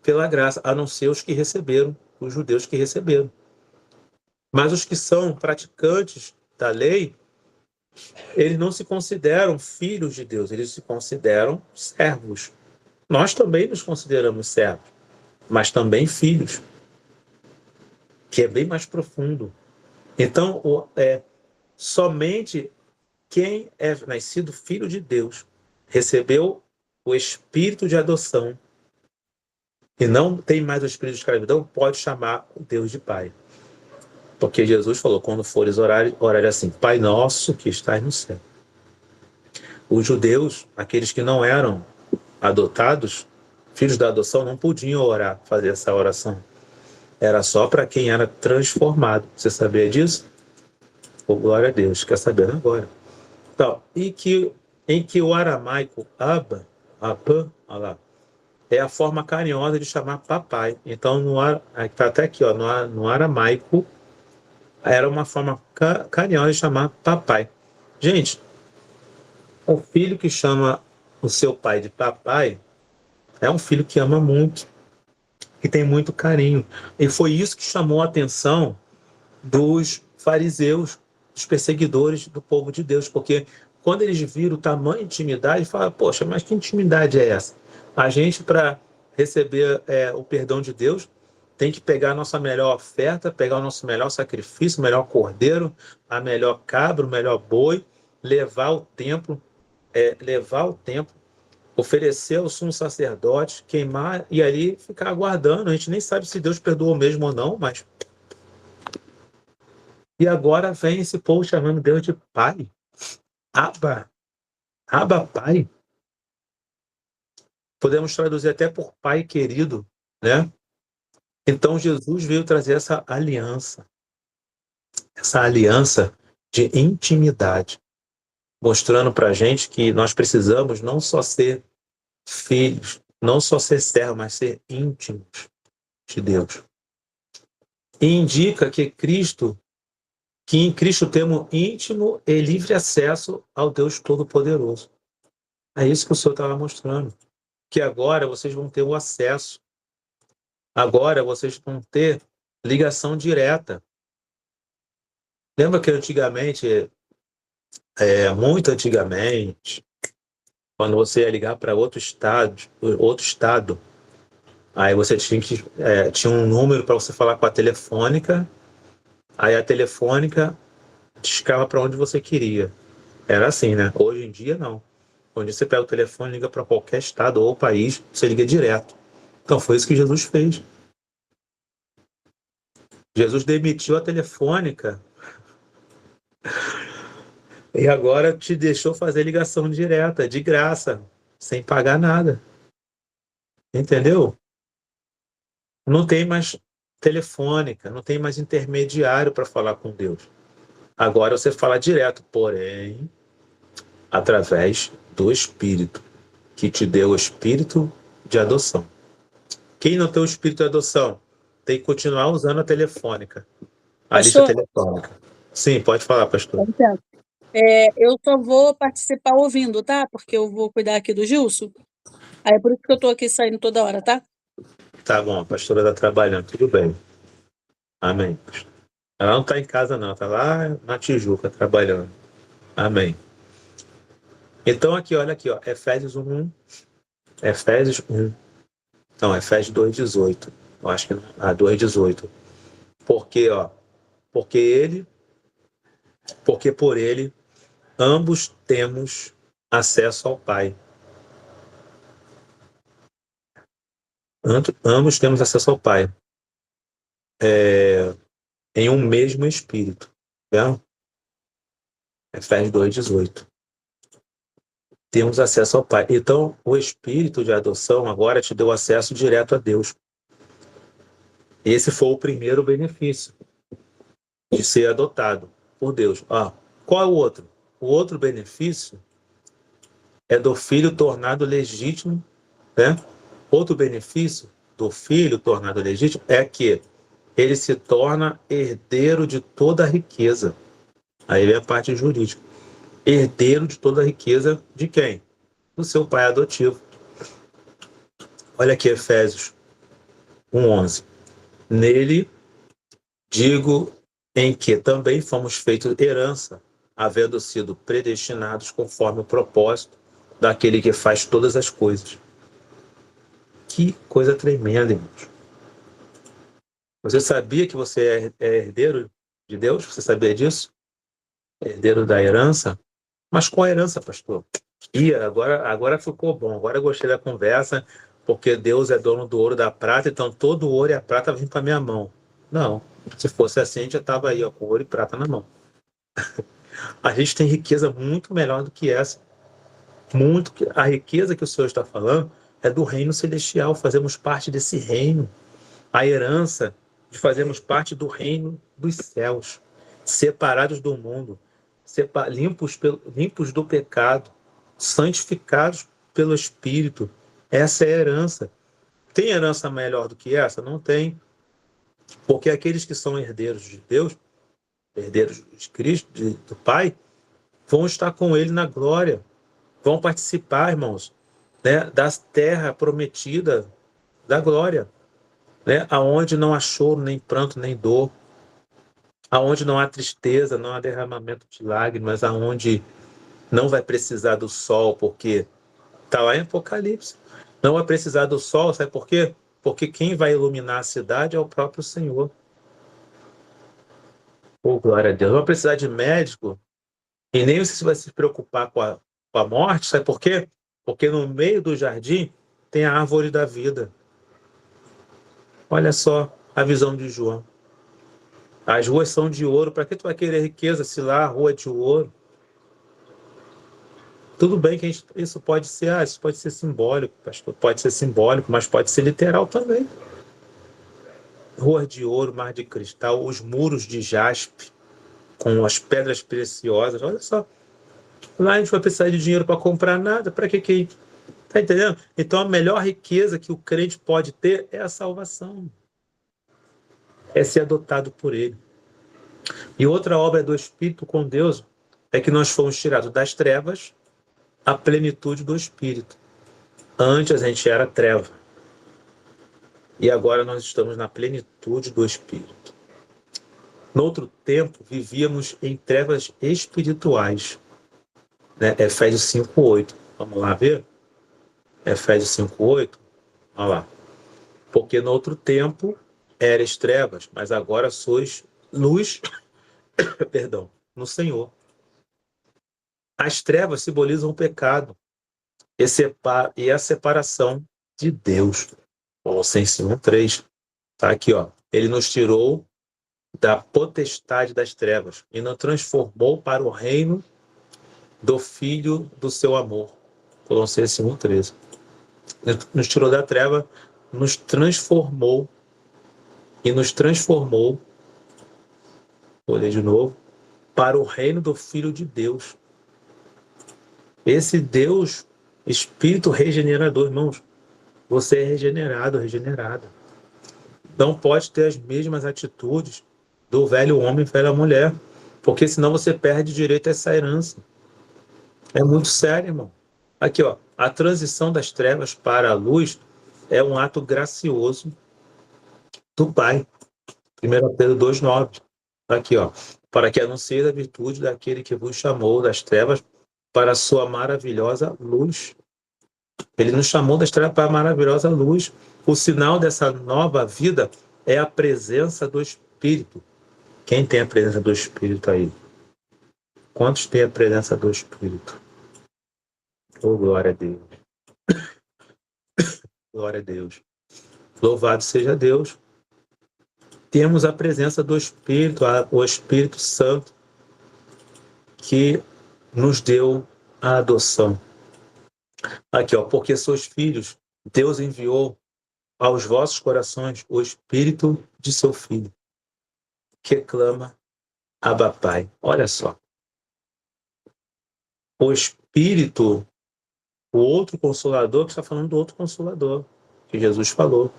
pela graça, a não ser os que receberam, os judeus que receberam. Mas os que são praticantes da lei, eles não se consideram filhos de Deus, eles se consideram servos. Nós também nos consideramos servos, mas também filhos, que é bem mais profundo. Então, somente quem é nascido filho de Deus, recebeu o espírito de adoção e não tem mais o espírito de escravidão, pode chamar o Deus de Pai. Porque Jesus falou, quando fores orar assim, Pai nosso que estás no céu. Os judeus, aqueles que não eram adotados, filhos da adoção, não podiam orar, fazer essa oração. Era só para quem era transformado. Você sabia disso? Glória a Deus, quer saber agora. Então, em que o aramaico Abba, olha lá, é a forma carinhosa de chamar papai. Então, está até aqui, no aramaico, era uma forma carinhosa de chamar papai. Gente, o filho que chama o seu pai de papai é um filho que ama muito, que tem muito carinho. E foi isso que chamou a atenção dos fariseus, dos perseguidores do povo de Deus, porque quando eles viram o tamanho de intimidade, falaram, poxa, mas que intimidade é essa? A gente, para receber o perdão de Deus, tem que pegar a nossa melhor oferta, pegar o nosso melhor sacrifício, o melhor cordeiro, a melhor cabra, o melhor boi, levar ao templo, oferecer ao sumo sacerdote, queimar e ali ficar aguardando. A gente nem sabe se Deus perdoou mesmo ou não, mas... E agora vem esse povo chamando Deus de Pai. Abba Pai. Podemos traduzir até por Pai querido, né? Então Jesus veio trazer essa aliança de intimidade, mostrando para a gente que nós precisamos não só ser filhos, não só ser servos, mas ser íntimos de Deus. E indica que em Cristo temos íntimo e livre acesso ao Deus Todo-Poderoso. É isso que o Senhor estava mostrando. Que agora vocês vão ter o acesso. Agora vocês vão ter ligação direta. Lembra que antigamente, muito antigamente, quando você ia ligar para outro estado, aí você tinha um número para você falar com a telefônica, aí a telefônica discava para onde você queria. Era assim, né? Hoje em dia, não. Hoje você pega o telefone, liga para qualquer estado ou país, você liga direto. Então foi isso que Jesus fez. Jesus demitiu a telefônica e agora te deixou fazer ligação direta, de graça, sem pagar nada. Entendeu? Não tem mais telefônica, não tem mais intermediário para falar com Deus. Agora você fala direto, porém, através do Espírito, que te deu o Espírito de adoção. Quem não tem o Espírito de adoção tem que continuar usando a telefônica, a lista telefônica. Sim, pode falar, pastor. Eu só vou participar ouvindo, tá? Porque eu vou cuidar aqui do Gilson. Aí é por isso que eu tô aqui saindo toda hora, tá? Tá bom, a pastora está trabalhando, tudo bem. Amém. Ela não está em casa não, está lá na Tijuca trabalhando. Amém. Então aqui, olha aqui, ó, Efésios 1. Efésios 1. Não, Efésios 2:18. Eu acho que 2:18. Porque por ele ambos temos acesso ao Pai. Ambos temos acesso ao Pai. Em um mesmo Espírito. Né? Efésios 2:18. Temos acesso ao Pai. Então, o Espírito de adoção agora te deu acesso direto a Deus. Esse foi o primeiro benefício de ser adotado por Deus. Qual é o outro? O outro benefício é do filho tornado legítimo, né? Outro benefício do filho tornado legítimo é que ele se torna herdeiro de toda a riqueza. Aí vem a parte jurídica. Herdeiro de toda a riqueza de quem? Do seu pai adotivo. Olha aqui Efésios 1:11. Nele, digo, em que também fomos feitos herança, havendo sido predestinados conforme o propósito daquele que faz todas as coisas. Que coisa tremenda, irmãos. Você sabia que você é herdeiro de Deus? Você sabia disso? Herdeiro da herança? Mas qual a herança, pastor? Agora ficou bom. Agora eu gostei da conversa, porque Deus é dono do ouro e da prata, então todo o ouro e a prata vêm para minha mão. Não. Se fosse assim, a gente já estava aí, com ouro e prata na mão. A gente tem riqueza muito melhor do que essa. A riqueza que o Senhor está falando é do reino celestial. Fazemos parte desse reino. A herança de fazermos parte do reino dos céus, separados do mundo, limpos do pecado, santificados pelo Espírito. Essa é a herança. Tem herança melhor do que essa? Não tem. Porque aqueles que são herdeiros de Deus, herdeiros de Cristo, do Pai, vão estar com Ele na glória. Vão participar, irmãos, né, da terra prometida da glória, né, aonde não há choro, nem pranto, nem dor, aonde não há tristeza, não há derramamento de lágrimas, aonde não vai precisar do sol, porque está lá em Apocalipse. Não vai precisar do sol, sabe por quê? Porque quem vai iluminar a cidade é o próprio Senhor. Oh, glória a Deus. Não vai precisar de médico, e nem você vai se preocupar com a morte, sabe por quê? Porque no meio do jardim tem a árvore da vida. Olha só a visão de João. As ruas são de ouro. Para que tu vai querer riqueza se lá a rua é de ouro? Tudo bem que isso pode ser simbólico, pastor. Pode ser simbólico, mas pode ser literal também. Ruas de ouro, mar de cristal, os muros de jaspe, com as pedras preciosas. Olha só. Lá a gente vai precisar de dinheiro para comprar nada. Para que? Tá entendendo? Então a melhor riqueza que o crente pode ter é a salvação. É ser adotado por ele. E outra obra do Espírito com Deus é que nós fomos tirados das trevas à plenitude do Espírito. Antes a gente era treva. E agora nós estamos na plenitude do Espírito. No outro tempo, vivíamos em trevas espirituais. Né? Efésios 5:8. Vamos lá ver? Efésios 5:8. Olha lá. Porque no outro tempo eres trevas, mas agora sois luz, perdão, no Senhor. As trevas simbolizam o pecado e a separação de Deus. Colossenses 1:3. Tá aqui, ó. Ele nos tirou da potestade das trevas e nos transformou para o reino do Filho do seu amor. Colossenses 1:13. Nos tirou da treva, nos transformou vou ler de novo, para o reino do Filho de Deus. Esse Deus, Espírito regenerador, irmãos, você é regenerado, regenerada. Não pode ter as mesmas atitudes do velho homem e velha mulher, porque senão você perde direito a essa herança. É muito sério, irmão. Aqui, ó, a transição das trevas para a luz é um ato gracioso do Pai. 1 Pedro 2:9. Aqui, ó. Para que anuncie a virtude daquele que vos chamou das trevas para a sua maravilhosa luz. Ele nos chamou das trevas para a maravilhosa luz. O sinal dessa nova vida é a presença do Espírito. Quem tem a presença do Espírito aí? Quantos têm a presença do Espírito? Oh, glória a Deus. Glória a Deus. Louvado seja Deus. Temos a presença do Espírito, o Espírito Santo, que nos deu a adoção. Aqui, ó, porque sois filhos, Deus enviou aos vossos corações o Espírito de seu Filho, que clama, Abba Pai. Olha só. O Espírito, o outro Consolador, que está falando do outro Consolador, que Jesus falou.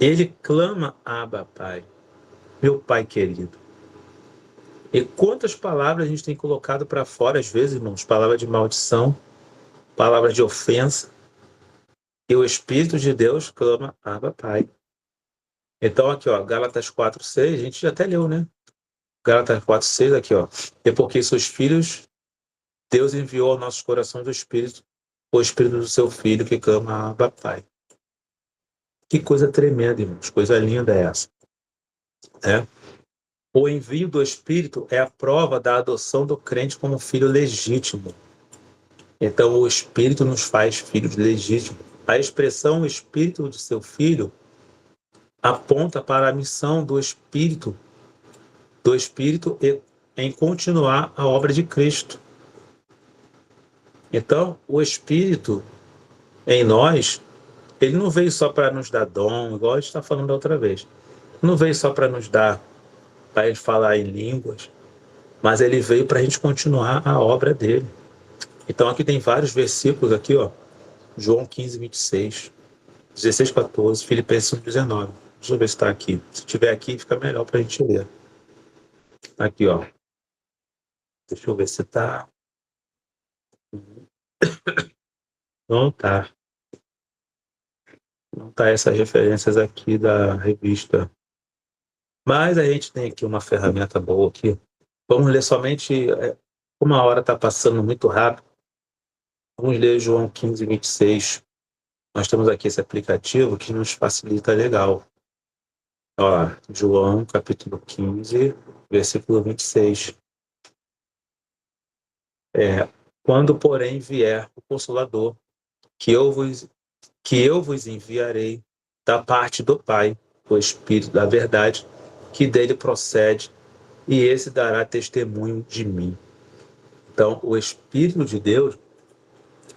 Ele clama, Abba Pai, meu Pai querido. E quantas palavras a gente tem colocado para fora, às vezes, irmãos? Palavras de maldição, palavras de ofensa. E o Espírito de Deus clama, Abba Pai. Então, aqui, ó, Gálatas 4:6, a gente já até leu, né? Gálatas 4:6, aqui, ó. E porque seus filhos, Deus enviou aos nossos corações o Espírito do seu Filho, que clama, Abba Pai. Que coisa tremenda, irmãos. Coisa linda é essa. É. O envio do Espírito é a prova da adoção do crente como filho legítimo. Então, o Espírito nos faz filhos legítimos. A expressão Espírito de seu Filho aponta para a missão do Espírito em continuar a obra de Cristo. Então, o Espírito em nós, ele não veio só para nos dar dom, igual a gente está falando da outra vez. Não veio só para nos dar, para a gente falar em línguas, mas ele veio para a gente continuar a obra dele. Então aqui tem vários versículos aqui, ó. João 15:26, 16:14, Filipenses 1:19. Deixa eu ver se está aqui. Se tiver aqui, fica melhor para a gente ler. Aqui, ó. Deixa eu ver se está. Não tá. Não tá essas referências aqui da revista. Mas a gente tem aqui uma ferramenta boa aqui. Vamos ler somente, uma hora está passando muito rápido. Vamos ler João 15, 26. Nós temos aqui esse aplicativo que nos facilita legal. Ó, João, capítulo 15, versículo 26. Quando, porém, vier o Consolador, que eu vos enviarei da parte do Pai, o Espírito da verdade, que dele procede, e esse dará testemunho de mim. Então, o Espírito de Deus,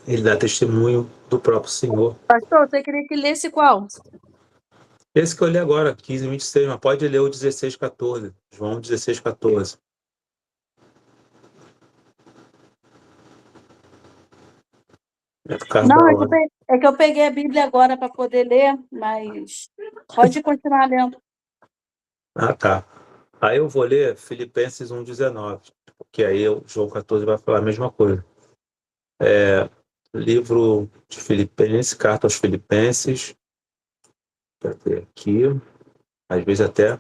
ele dá testemunho do próprio Senhor. Pastor, você queria que lesse qual? Esse que eu li agora, 15, 26, mas pode ler o 16, 14. João 16, 14. Não, é que eu peguei a Bíblia agora para poder ler, mas pode continuar lendo. Ah, tá. Aí eu vou ler Filipenses 1,19, porque aí o João 14 vai falar a mesma coisa. Livro de Filipenses, carta aos Filipenses. Vou ver aqui. Às vezes até,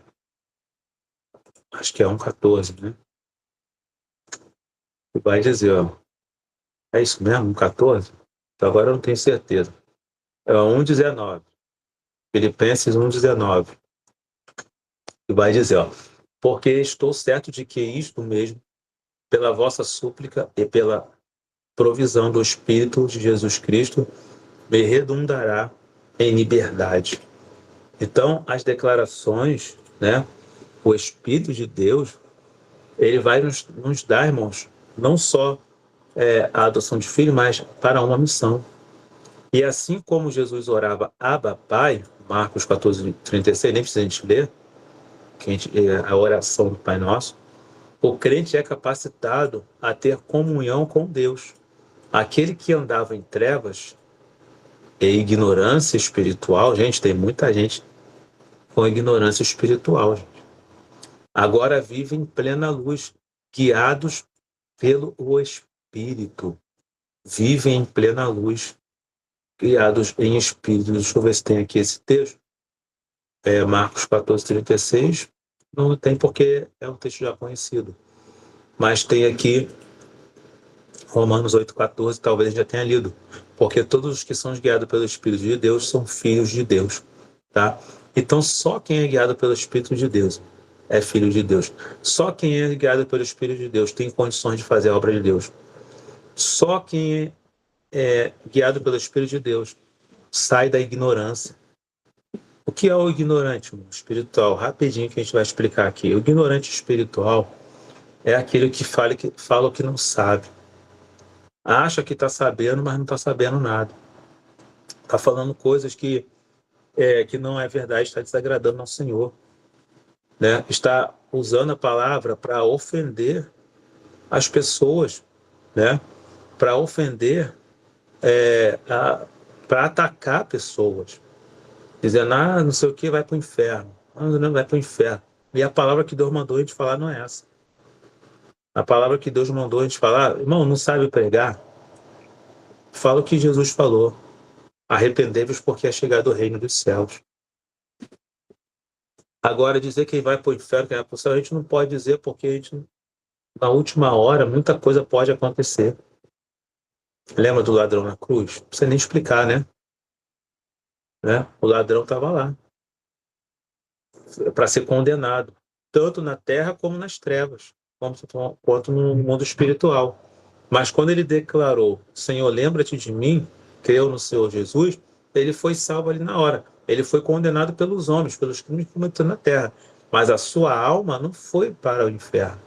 acho que é 1,14, né? E vai dizer, ó, é isso mesmo, 1,14? Então agora eu não tenho certeza. É 1,19. Filipenses 1,19. E vai dizer, ó, porque estou certo de que isto mesmo, pela vossa súplica e pela provisão do Espírito de Jesus Cristo, me redundará em liberdade. Então, as declarações, né, o Espírito de Deus, ele vai nos dar, irmãos, não só a adoção de filho, mas para uma missão. E assim como Jesus orava Abba, Pai, Marcos 14, 36, nem precisa a gente ler, a oração do Pai Nosso, o crente é capacitado a ter comunhão com Deus. Aquele que andava em trevas e ignorância espiritual, gente, tem muita gente com ignorância espiritual, gente. Agora vive em plena luz, guiados pelo Espírito. Vivem em plena luz, guiados em Espírito. Deixa eu ver se tem aqui esse texto. Marcos 14, 36. Não tem porque é um texto já conhecido. Mas tem aqui Romanos 8, 14, talvez já tenha lido. Porque todos os que são guiados pelo Espírito de Deus são filhos de Deus. Tá? Então, só quem é guiado pelo Espírito de Deus é filho de Deus. Só quem é guiado pelo Espírito de Deus tem condições de fazer a obra de Deus. Só quem é guiado pelo Espírito de Deus sai da ignorância. O que é o ignorante espiritual? Rapidinho que a gente vai explicar aqui. O ignorante espiritual é aquele que fala o que não sabe. Acha que está sabendo, mas não está sabendo nada. Está falando coisas que não é verdade, está desagradando ao Senhor. Né? Está usando a palavra para ofender as pessoas, né? Para ofender, para atacar pessoas. Dizendo, não sei o que, vai para o inferno. Não vai para o inferno. E a palavra que Deus mandou a gente falar não é essa. A palavra que Deus mandou a gente falar, irmão, não sabe pregar? Fala o que Jesus falou. Arrependei-vos porque é chegado o reino dos céus. Agora, dizer que vai para o inferno, que vai para o céu, a gente não pode dizer porque a gente, na última hora, muita coisa pode acontecer. Lembra do ladrão na cruz? Não precisa nem explicar, né? O ladrão estava lá para ser condenado, tanto na terra como nas trevas, quanto no mundo espiritual. Mas quando ele declarou, Senhor, lembra-te de mim, creu no Senhor Jesus, ele foi salvo ali na hora. Ele foi condenado pelos homens, pelos crimes cometidos na terra. Mas a sua alma não foi para o inferno.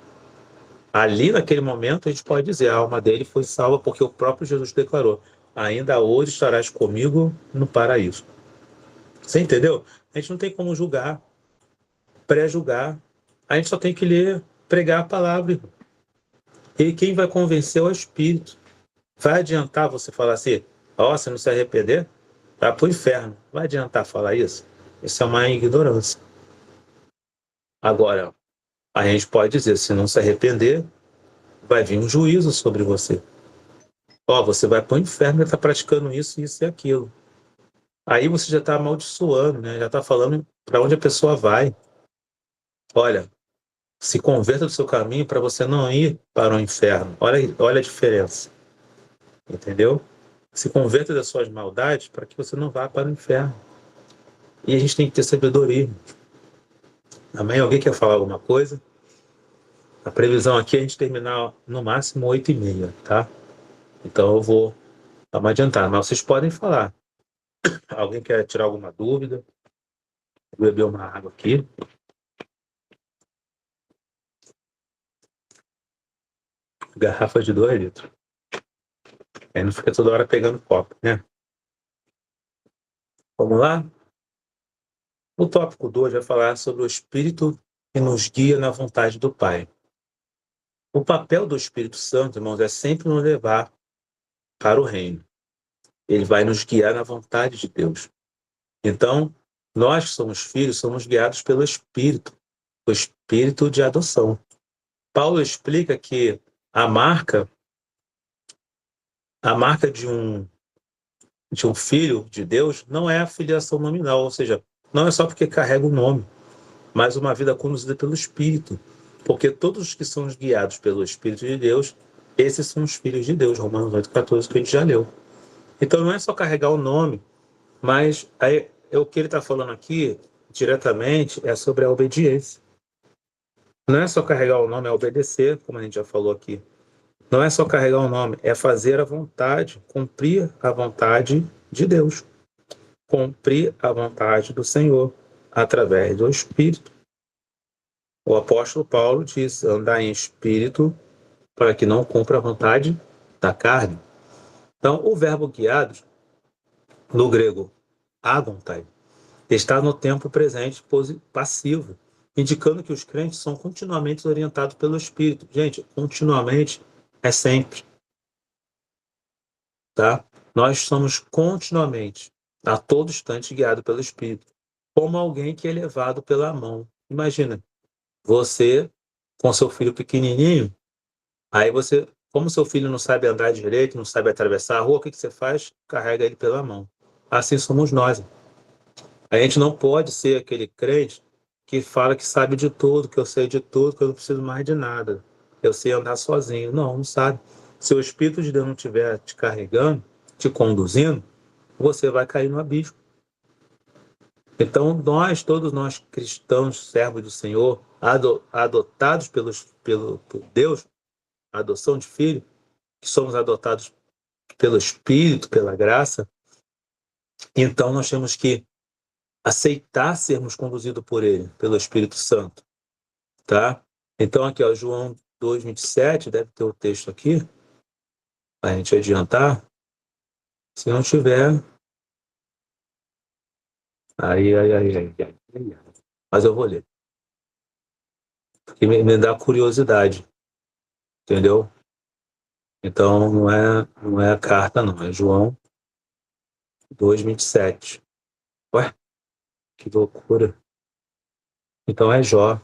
Ali, naquele momento, a gente pode dizer, a alma dele foi salva porque o próprio Jesus declarou, ainda hoje estarás comigo no paraíso. Você entendeu? A gente não tem como julgar, pré-julgar. A gente só tem que ler, pregar a palavra. E quem vai convencer é o Espírito. Vai adiantar você falar assim, você não se arrepender? Vai para o inferno. Vai adiantar falar isso? Isso é uma ignorância. Agora, a gente pode dizer, se não se arrepender, vai vir um juízo sobre você. Você vai para o inferno e está praticando isso, isso e aquilo. Aí você já está amaldiçoando, né? Já está falando para onde a pessoa vai. Olha, se converta do seu caminho para você não ir para o inferno. Olha a diferença. Entendeu? Se converta das suas maldades para que você não vá para o inferno. E a gente tem que ter sabedoria. Amém? Alguém quer falar alguma coisa? A previsão aqui é a gente terminar no máximo 8h30, tá? Então eu vou dar uma adiantada, mas vocês podem falar. Alguém quer tirar alguma dúvida? Vou beber uma água aqui. Garrafa de 2 litros. Aí não fica toda hora pegando copo, né? Vamos lá? O tópico 2 vai falar sobre o Espírito que nos guia na vontade do Pai. O papel do Espírito Santo, irmãos, é sempre nos levar para o reino. Ele vai nos guiar na vontade de Deus. Então, nós que somos filhos, somos guiados pelo Espírito, o Espírito de adoção. Paulo explica que a marca de um filho de Deus não é a filiação nominal, ou seja, não é só porque carrega o nome, mas uma vida conduzida pelo Espírito. Porque todos os que são guiados pelo Espírito de Deus, esses são os filhos de Deus, Romanos 8,14, que a gente já leu. Então não é só carregar o nome, mas o que ele está falando aqui, diretamente, é sobre a obediência. Não é só carregar o nome, é obedecer, como a gente já falou aqui. Não é só carregar o nome, é fazer a vontade, cumprir a vontade de Deus. Cumprir a vontade do Senhor, através do Espírito. O apóstolo Paulo diz, andar em Espírito, para que não cumpra a vontade da carne. Então, o verbo guiados, no grego, agontai, está no tempo presente passivo, indicando que os crentes são continuamente orientados pelo Espírito. Gente, continuamente é sempre. Tá? Nós somos continuamente, a todo instante, guiados pelo Espírito, como alguém que é levado pela mão. Imagina, você com seu filho pequenininho, aí você, como seu filho não sabe andar direito, não sabe atravessar a rua, o que você faz? Carrega ele pela mão. Assim somos nós. A gente não pode ser aquele crente que fala que sabe de tudo, que eu sei de tudo, que eu não preciso mais de nada. Eu sei andar sozinho. Não sabe. Se o Espírito de Deus não estiver te carregando, te conduzindo, você vai cair no abismo. Então, todos nós cristãos, servos do Senhor, adotados por Deus, a adoção de filho, que somos adotados pelo Espírito, pela graça, então nós temos que aceitar sermos conduzidos por Ele, pelo Espírito Santo. Tá? Então, aqui, ó, João 2,27, deve ter o texto aqui, para a gente adiantar. Se não tiver, aí. Mas eu vou ler. Porque me dá curiosidade, entendeu? Então, não é a carta, não. É João 2,27. Ué, que loucura. Então, é Jó.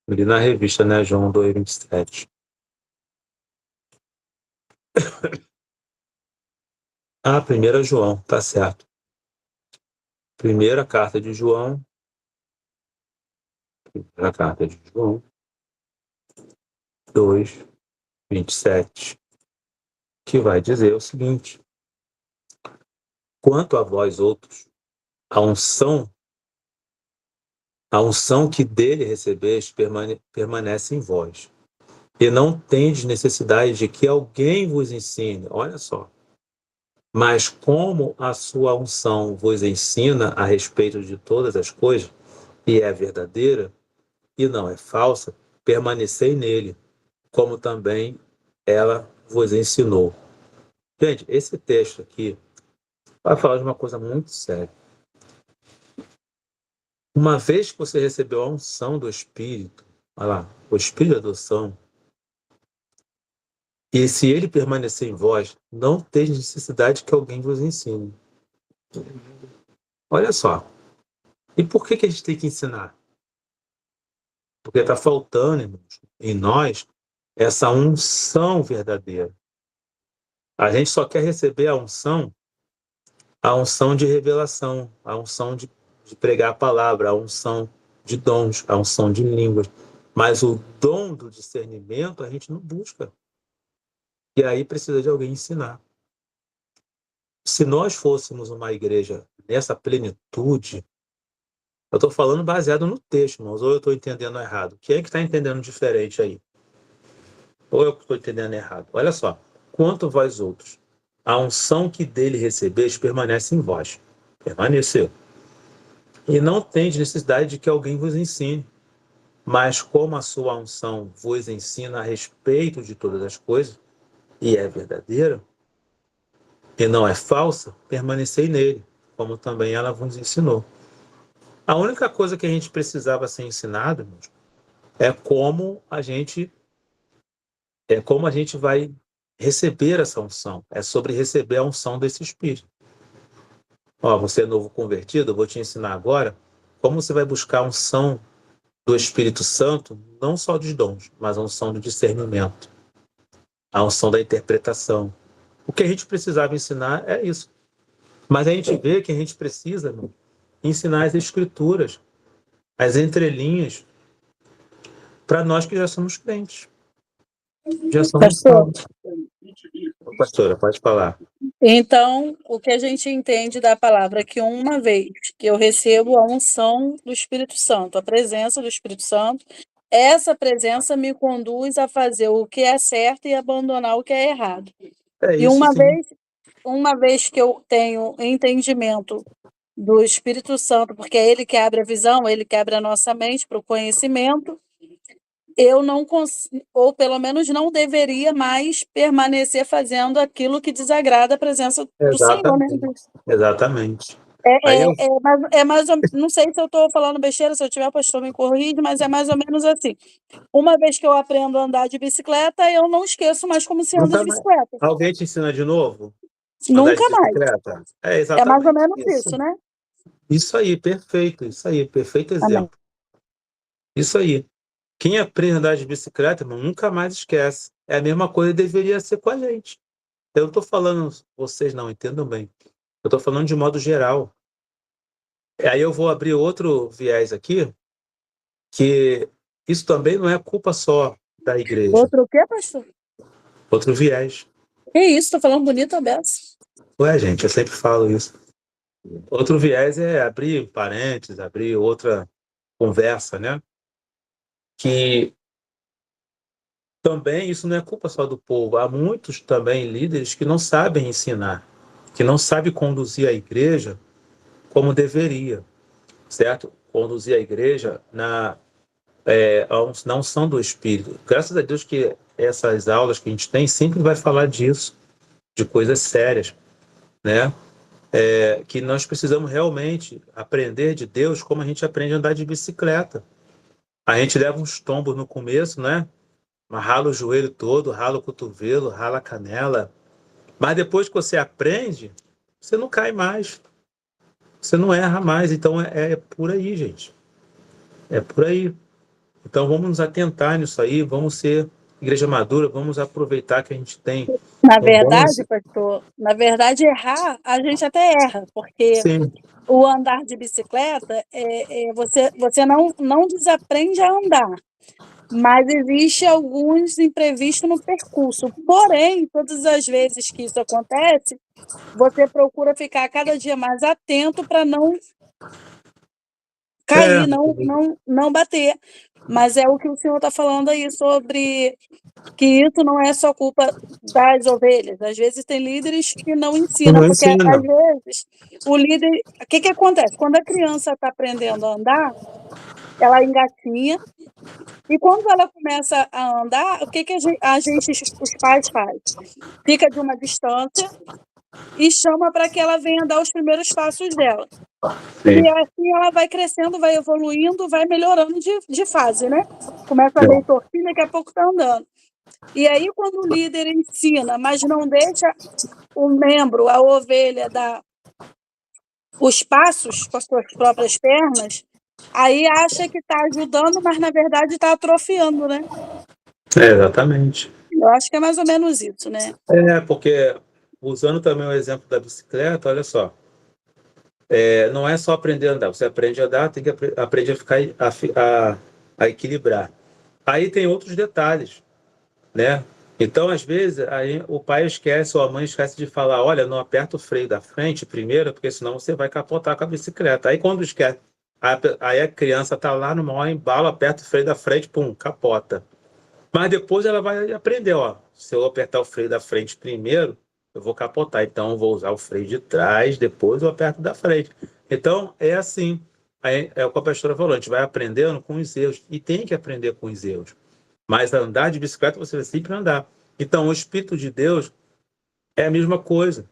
Eu li na revista, né? João 2,27. Ah, 1 João, tá certo. Primeira carta de João. Primeira carta de João 2,27. Que vai dizer o seguinte: quanto a vós outros, a unção que dele recebeste permanece em vós, e não tendes necessidade de que alguém vos ensine. Olha só. Mas como a sua unção vos ensina a respeito de todas as coisas, e é verdadeira, e não é falsa, permanecei nele, como também ela vos ensinou. Gente, esse texto aqui vai falar de uma coisa muito séria. Uma vez que você recebeu a unção do Espírito, olha lá, o Espírito de adoção, e se ele permanecer em vós, não tem necessidade que alguém vos ensine. Olha só. E por que a gente tem que ensinar? Porque está faltando, irmãos, em nós, essa unção verdadeira. A gente só quer receber a unção de revelação, a unção de pregar a palavra, a unção de dons, a unção de línguas. Mas o dom do discernimento a gente não busca. E aí precisa de alguém ensinar. Se nós fôssemos uma igreja nessa plenitude, eu estou falando baseado no texto, irmãos, ou eu estou entendendo errado? Quem é que está entendendo diferente aí? Ou eu estou entendendo errado? Olha só. Quanto vós outros, a unção que dele recebeis permanece em vós. Permaneceu. E não tendes necessidade de que alguém vos ensine. Mas como a sua unção vos ensina a respeito de todas as coisas, e é verdadeira, e não é falsa, permanecei nele, como também ela vos ensinou. A única coisa que a gente precisava ser ensinado, irmãos, é como a gente vai receber essa unção. É sobre receber a unção desse Espírito. Ó, você é novo convertido, eu vou te ensinar agora como você vai buscar a unção do Espírito Santo, não só dos dons, mas a unção do discernimento, a unção da interpretação. O que a gente precisava ensinar é isso. Mas a gente vê que a gente precisa, irmão, ensinar as Escrituras, as entrelinhas, para nós que já somos crentes. Já somos salvos. Pastora, pode falar. Então, o que a gente entende da palavra é que uma vez que eu recebo a unção do Espírito Santo, a presença do Espírito Santo, essa presença me conduz a fazer o que é certo e abandonar o que é errado. E uma vez que eu tenho entendimento do Espírito Santo, porque é ele que abre a visão, ele que abre a nossa mente para o conhecimento, eu não consigo, ou pelo menos não deveria mais permanecer fazendo aquilo que desagrada a presença do Senhor, né? Exatamente. Não sei se eu estou falando besteira, se eu tiver, pastor, me corrige, mas é mais ou menos assim. Uma vez que eu aprendo a andar de bicicleta, eu não esqueço mais como se anda de bicicleta. Alguém te ensina de novo? Nunca mais. É mais ou menos isso, né? Isso aí, perfeito exemplo. Amém. Isso aí. Quem aprende a andar de bicicleta, irmão, nunca mais esquece. É a mesma coisa que deveria ser com a gente. Eu não estou falando, vocês não entendam bem. Eu estou falando de modo geral. Aí eu vou abrir outro viés aqui, que isso também não é culpa só da igreja. Outro o quê, pastor? Outro viés. Que isso, estou falando bonito, aberto. Ué, gente, eu sempre falo isso. Outro viés é abrir parênteses, abrir outra conversa, né? Que também isso não é culpa só do povo. Há muitos também líderes que não sabem ensinar, que não sabem conduzir a igreja como deveria, certo? Conduzir a igreja na unção do Espírito. Graças a Deus que essas aulas que a gente tem sempre vai falar disso, de coisas sérias, né? Que nós precisamos realmente aprender de Deus como a gente aprende a andar de bicicleta. A gente leva uns tombos no começo, né? Rala o joelho todo, rala o cotovelo, rala a canela. Mas depois que você aprende, você não cai mais. Você não erra mais. Então é por aí, gente. É por aí. Então vamos nos atentar nisso aí, vamos ser igreja madura, vamos aproveitar que a gente tem. Na verdade, pastor, errar, a gente até erra, porque Sim. O andar de bicicleta, você não desaprende a andar, mas existe alguns imprevistos no percurso. Porém, todas as vezes que isso acontece, você procura ficar cada dia mais atento para não cair, não bater. Mas é o que o senhor está falando aí sobre que isso não é só culpa das ovelhas. Às vezes tem líderes que não ensinam, porque às vezes o líder... O que acontece? Quando a criança está aprendendo a andar, ela engatinha, e quando ela começa a andar, o que a gente, os pais, faz? Fica de uma distância e chama para que ela venha dar os primeiros passos dela. Sim. E assim ela vai crescendo, vai evoluindo, vai melhorando de fase, né? Começa a ver torcida, daqui a pouco está andando. E aí, quando o líder ensina, mas não deixa o membro, a ovelha, dar os passos com as suas próprias pernas, aí acha que está ajudando, mas na verdade está atrofiando, né? Exatamente. Eu acho que é mais ou menos isso, né? Porque, usando também o exemplo da bicicleta, olha só, não é só aprender a andar. Você aprende a andar, tem que aprender a ficar a equilibrar. Aí tem outros detalhes, né? Então, às vezes, aí o pai esquece ou a mãe esquece de falar, olha, não aperta o freio da frente primeiro, porque senão você vai capotar com a bicicleta. Aí quando esquece, aí a criança está lá no maior embalo, aperta o freio da frente, pum, capota. Mas depois ela vai aprender, ó, se eu apertar o freio da frente primeiro, eu vou capotar. Então, eu vou usar o freio de trás, depois eu aperto da frente. Então, é assim. Aí, é o que a pastora falou, a gente vai aprendendo com os erros. E tem que aprender com os erros. Mas andar de bicicleta você vai sempre andar. Então, o Espírito de Deus é a mesma coisa.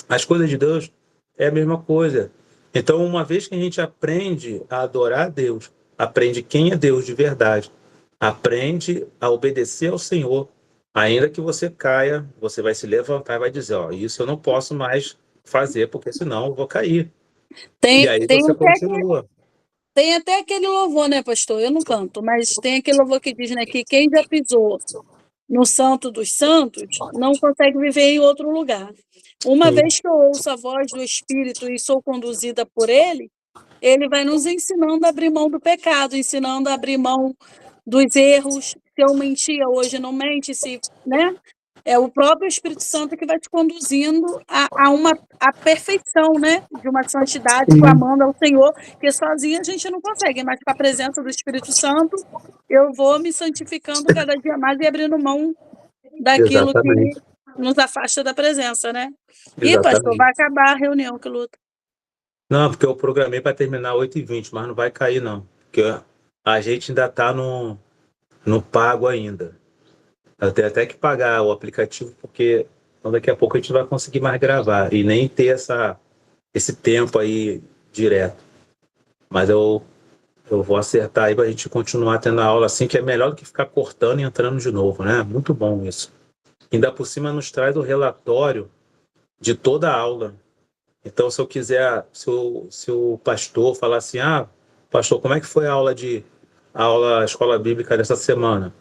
As coisas de Deus é a mesma coisa. Então, uma vez que a gente aprende a adorar a Deus, aprende quem é Deus de verdade, aprende a obedecer ao Senhor, ainda que você caia, você vai se levantar e vai dizer, ó, isso eu não posso mais fazer, porque senão eu vou cair. E aí você continua. Tem até aquele louvor, né, pastor? Eu não canto, mas tem aquele louvor que diz, né, que quem já pisou no Santo dos Santos não consegue viver em outro lugar. Uma vez que eu ouço a voz do Espírito e sou conduzida por ele, ele vai nos ensinando a abrir mão do pecado, ensinando a abrir mão dos erros. Se eu mentia hoje, não mente, né? É o próprio Espírito Santo que vai te conduzindo a perfeição, né? De uma santidade, clamando ao Senhor, que sozinha a gente não consegue, mas com a presença do Espírito Santo, eu vou me santificando cada dia mais e abrindo mão daquilo Exatamente. que nos afasta da presença, né? Exatamente. E, pastor, vai acabar a reunião, que luta. Não, porque eu programei para terminar 8h20, mas não vai cair, não. Porque a gente ainda está no pago ainda. Eu tenho até que pagar o aplicativo, porque daqui a pouco a gente vai conseguir mais gravar e nem ter esse tempo aí direto. Mas eu vou acertar aí para a gente continuar tendo a aula assim, que é melhor do que ficar cortando e entrando de novo, né? Muito bom isso. Ainda por cima nos traz o relatório de toda a aula. Então, se eu quiser, se o pastor falar assim, pastor, como é que foi a aula escola bíblica dessa semana?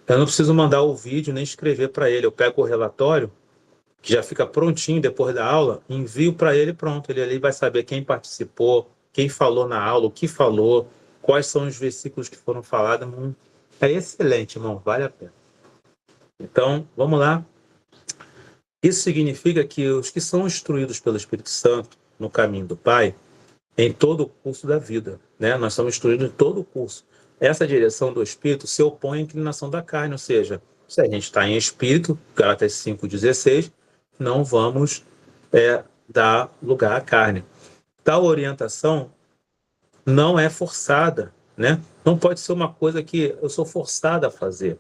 Eu não preciso mandar o vídeo nem escrever para ele. Eu pego o relatório, que já fica prontinho depois da aula, envio para ele e pronto. Ele ali vai saber quem participou, quem falou na aula, o que falou, quais são os versículos que foram falados. É excelente, irmão, vale a pena. Então, vamos lá. Isso significa que os que são instruídos pelo Espírito Santo no caminho do Pai, em todo o curso da vida, né? Nós somos instruídos em todo o curso. Essa direção do Espírito se opõe à inclinação da carne, ou seja, se a gente está em Espírito, Gálatas 5,16, não vamos dar lugar à carne. Tal orientação não é forçada, né? Não pode ser uma coisa que eu sou forçado a fazer,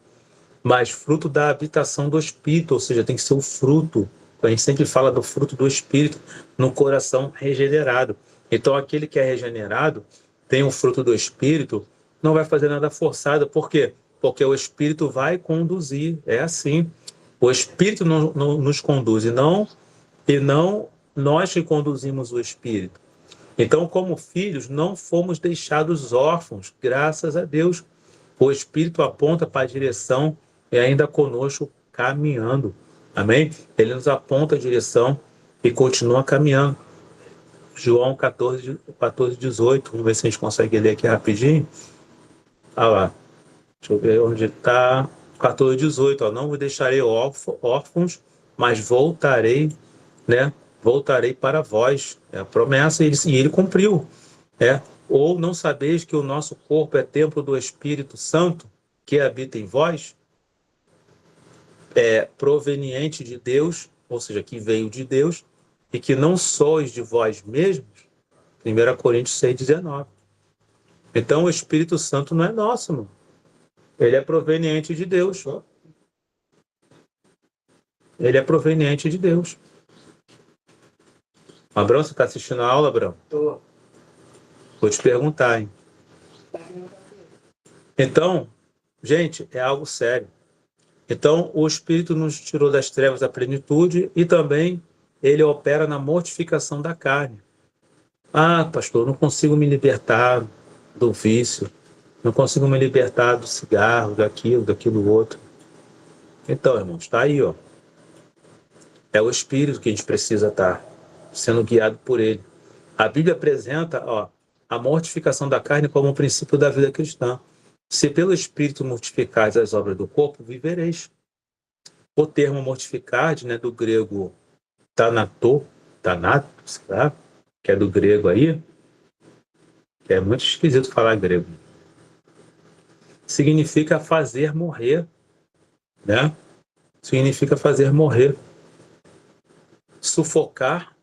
mas fruto da habitação do Espírito, ou seja, tem que ser o fruto. A gente sempre fala do fruto do Espírito no coração regenerado. Então, aquele que é regenerado, tem o fruto do Espírito, não vai fazer nada forçado. Por quê? Porque o Espírito vai conduzir. É assim. O Espírito não nos conduz, e não nós que conduzimos o Espírito. Então, como filhos, não fomos deixados órfãos, graças a Deus. O Espírito aponta para a direção e ainda conosco caminhando. Amém? Ele nos aponta a direção e continua caminhando. João 14, 18. Vamos ver se a gente consegue ler aqui rapidinho. Olha lá. Deixa eu ver onde está. 14, 18. Ó. Não vos deixarei órfãos, mas voltarei, né? Voltarei para vós. É a promessa, e ele cumpriu. Ou não sabeis que o nosso corpo é templo do Espírito Santo, que habita em vós? É proveniente de Deus, ou seja, que veio de Deus, e que não sois de vós mesmos? 1 Coríntios 6,19. Então, o Espírito Santo não é nosso, irmão. Ele é proveniente de Deus. Ele é proveniente de Deus. Abrão, você está assistindo a aula, Abrão? Estou. Vou te perguntar, hein? Então, gente, é algo sério. Então, o Espírito nos tirou das trevas à plenitude e também ele opera na mortificação da carne. Pastor, não consigo me libertar do vício, não consigo me libertar do cigarro, daquilo outro. Então, irmãos, está aí, ó. É o Espírito que a gente precisa estar sendo guiado por ele. A Bíblia apresenta a mortificação da carne como um princípio da vida cristã. Se pelo Espírito mortificais as obras do corpo, vivereis. O termo mortificar, do grego thanatos, que é do grego aí, que é muito esquisito falar grego, significa fazer morrer, né? Significa fazer morrer, sufocar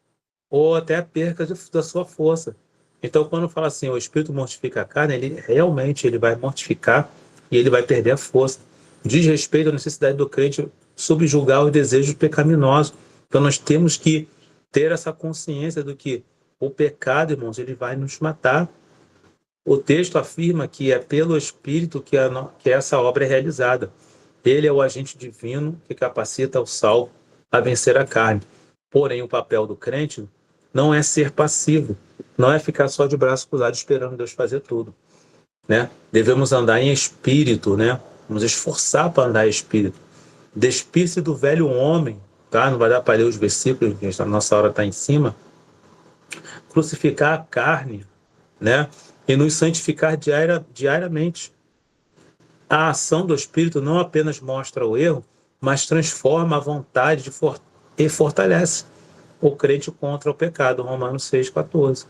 ou até a perca da sua força. Então, quando fala assim, o Espírito mortifica a carne, ele realmente vai mortificar e ele vai perder a força. Diz respeito à necessidade do crente subjugar os desejos pecaminosos. Então, nós temos que ter essa consciência do que o pecado, irmãos, ele vai nos matar. O texto afirma que é pelo Espírito que essa obra é realizada. Ele é o agente divino que capacita o salvo a vencer a carne. Porém, o papel do crente não é ser passivo, não é ficar só de braço cruzado esperando Deus fazer tudo, né? Devemos andar em espírito, né? Vamos esforçar para andar em espírito. Despir-se do velho homem, tá? Não vai dar para ler os versículos, a nossa hora está em cima. Crucificar a carne, né? E nos santificar diariamente. A ação do Espírito não apenas mostra o erro, mas transforma a vontade e fortalece o crente contra o pecado, Romanos 6,14.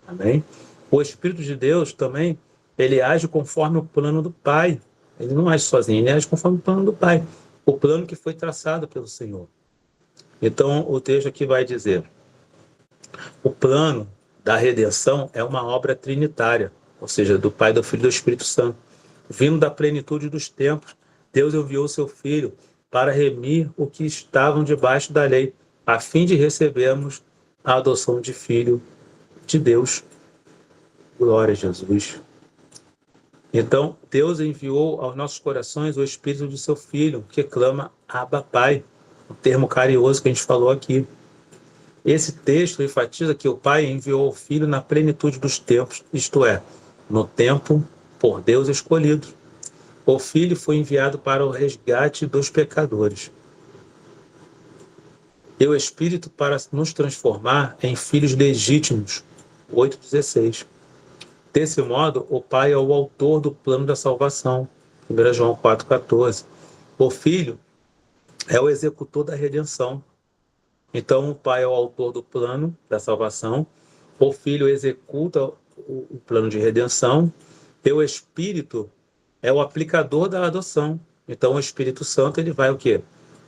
Amém? O Espírito de Deus também, ele age conforme o plano do Pai. Ele não age sozinho, ele age conforme o plano do Pai. O plano que foi traçado pelo Senhor. Então, o texto aqui vai dizer, o plano da redenção é uma obra trinitária, ou seja, do Pai, do Filho e do Espírito Santo. Vindo da plenitude dos tempos, Deus enviou seu Filho para remir o que estavam debaixo da lei, a fim de recebermos a adoção de filho de Deus. Glória a Jesus. Então, Deus enviou aos nossos corações o Espírito de seu Filho, que clama Abba Pai, o termo carinhoso que a gente falou aqui. Esse texto enfatiza que o Pai enviou o Filho na plenitude dos tempos, isto é, no tempo por Deus escolhido. O Filho foi enviado para o resgate dos pecadores. E o Espírito para nos transformar em filhos legítimos. 8,16. Desse modo, o Pai é o autor do plano da salvação. 1 João 4,14. O Filho é o executor da redenção. Então, o Pai é o autor do plano da salvação. O Filho executa o plano de redenção. E o Espírito é o aplicador da adoção. Então, o Espírito Santo ele vai o quê?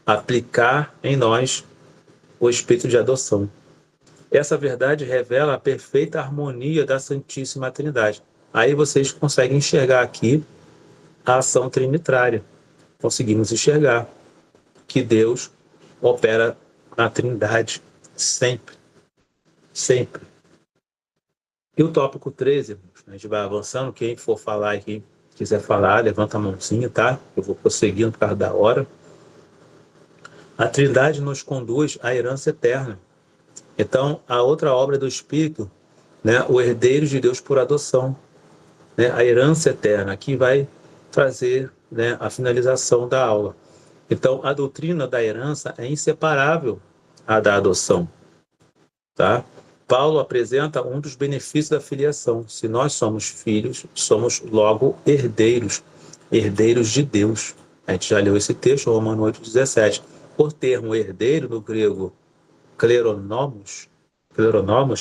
Aplicar em nós o Espírito de adoção. Essa verdade revela a perfeita harmonia da Santíssima Trindade. Aí vocês conseguem enxergar aqui a ação trinitária. Conseguimos enxergar que Deus opera na Trindade sempre. Sempre. E o tópico 13, irmãos, a gente vai avançando. Quem for falar e quem quiser falar, levanta a mãozinha, tá? Eu vou prosseguindo por causa da hora. A Trindade nos conduz à herança eterna. Então, a outra obra do Espírito, né, o herdeiro de Deus por adoção, né, a herança eterna, aqui vai trazer, né, a finalização da aula. Então, a doutrina da herança é inseparável à da adoção, tá? Paulo apresenta um dos benefícios da filiação. Se nós somos filhos, somos logo herdeiros, herdeiros de Deus. A gente já leu esse texto, Romanos 8,17. O termo herdeiro, no grego kleronomos,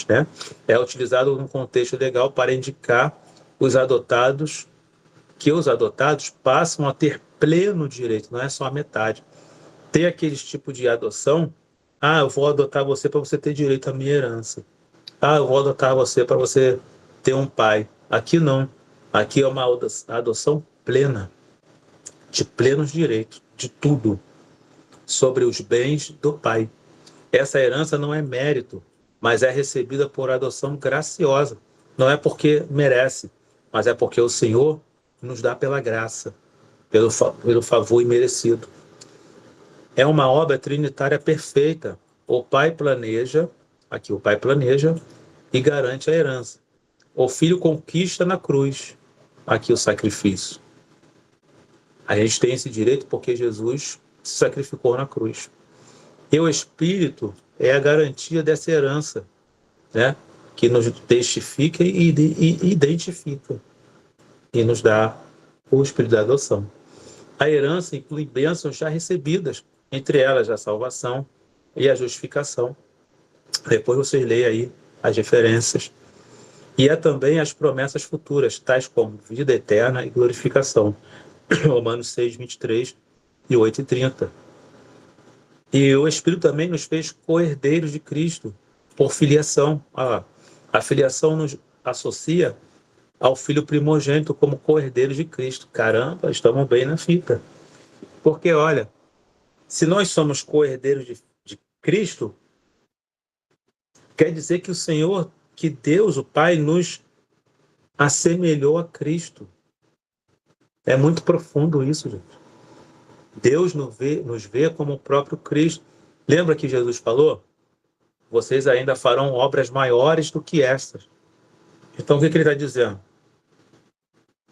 né, é utilizado no contexto legal para indicar os adotados, que os adotados passam a ter pleno direito, não é só a metade. Tem aqueles tipos de adoção, eu vou adotar você para você ter direito à minha herança. Eu vou adotar você para você ter um pai. Aqui não. Aqui é uma adoção plena, de plenos direitos, de tudo, sobre os bens do pai. Essa herança não é mérito, mas é recebida por adoção graciosa. Não é porque merece, mas é porque o Senhor nos dá pela graça, pelo favor imerecido. É uma obra trinitária perfeita. O Pai planeja e garante a herança. O Filho conquista na cruz, aqui o sacrifício. A gente tem esse direito porque Jesus se sacrificou na cruz. E o Espírito é a garantia dessa herança. né? Que nos testifica e identifica e nos dá o espírito da adoção. A herança inclui bênçãos já recebidas, entre elas a salvação e a justificação. Depois vocês leem aí as referências. E é também as promessas futuras, tais como vida eterna e glorificação. Romanos 6, 23 e 8 e 30. E o Espírito também nos fez co-herdeiros de Cristo, por filiação. A filiação nos associa ao Filho primogênito como co-herdeiros de Cristo. Caramba, estamos bem na fita. Porque, olha, se nós somos co-herdeiros de Cristo, quer dizer que o Senhor, que Deus, o Pai, nos assemelhou a Cristo. É muito profundo isso, gente. Deus nos vê como o próprio Cristo. Lembra que Jesus falou? Vocês ainda farão obras maiores do que estas. Então, o que ele está dizendo?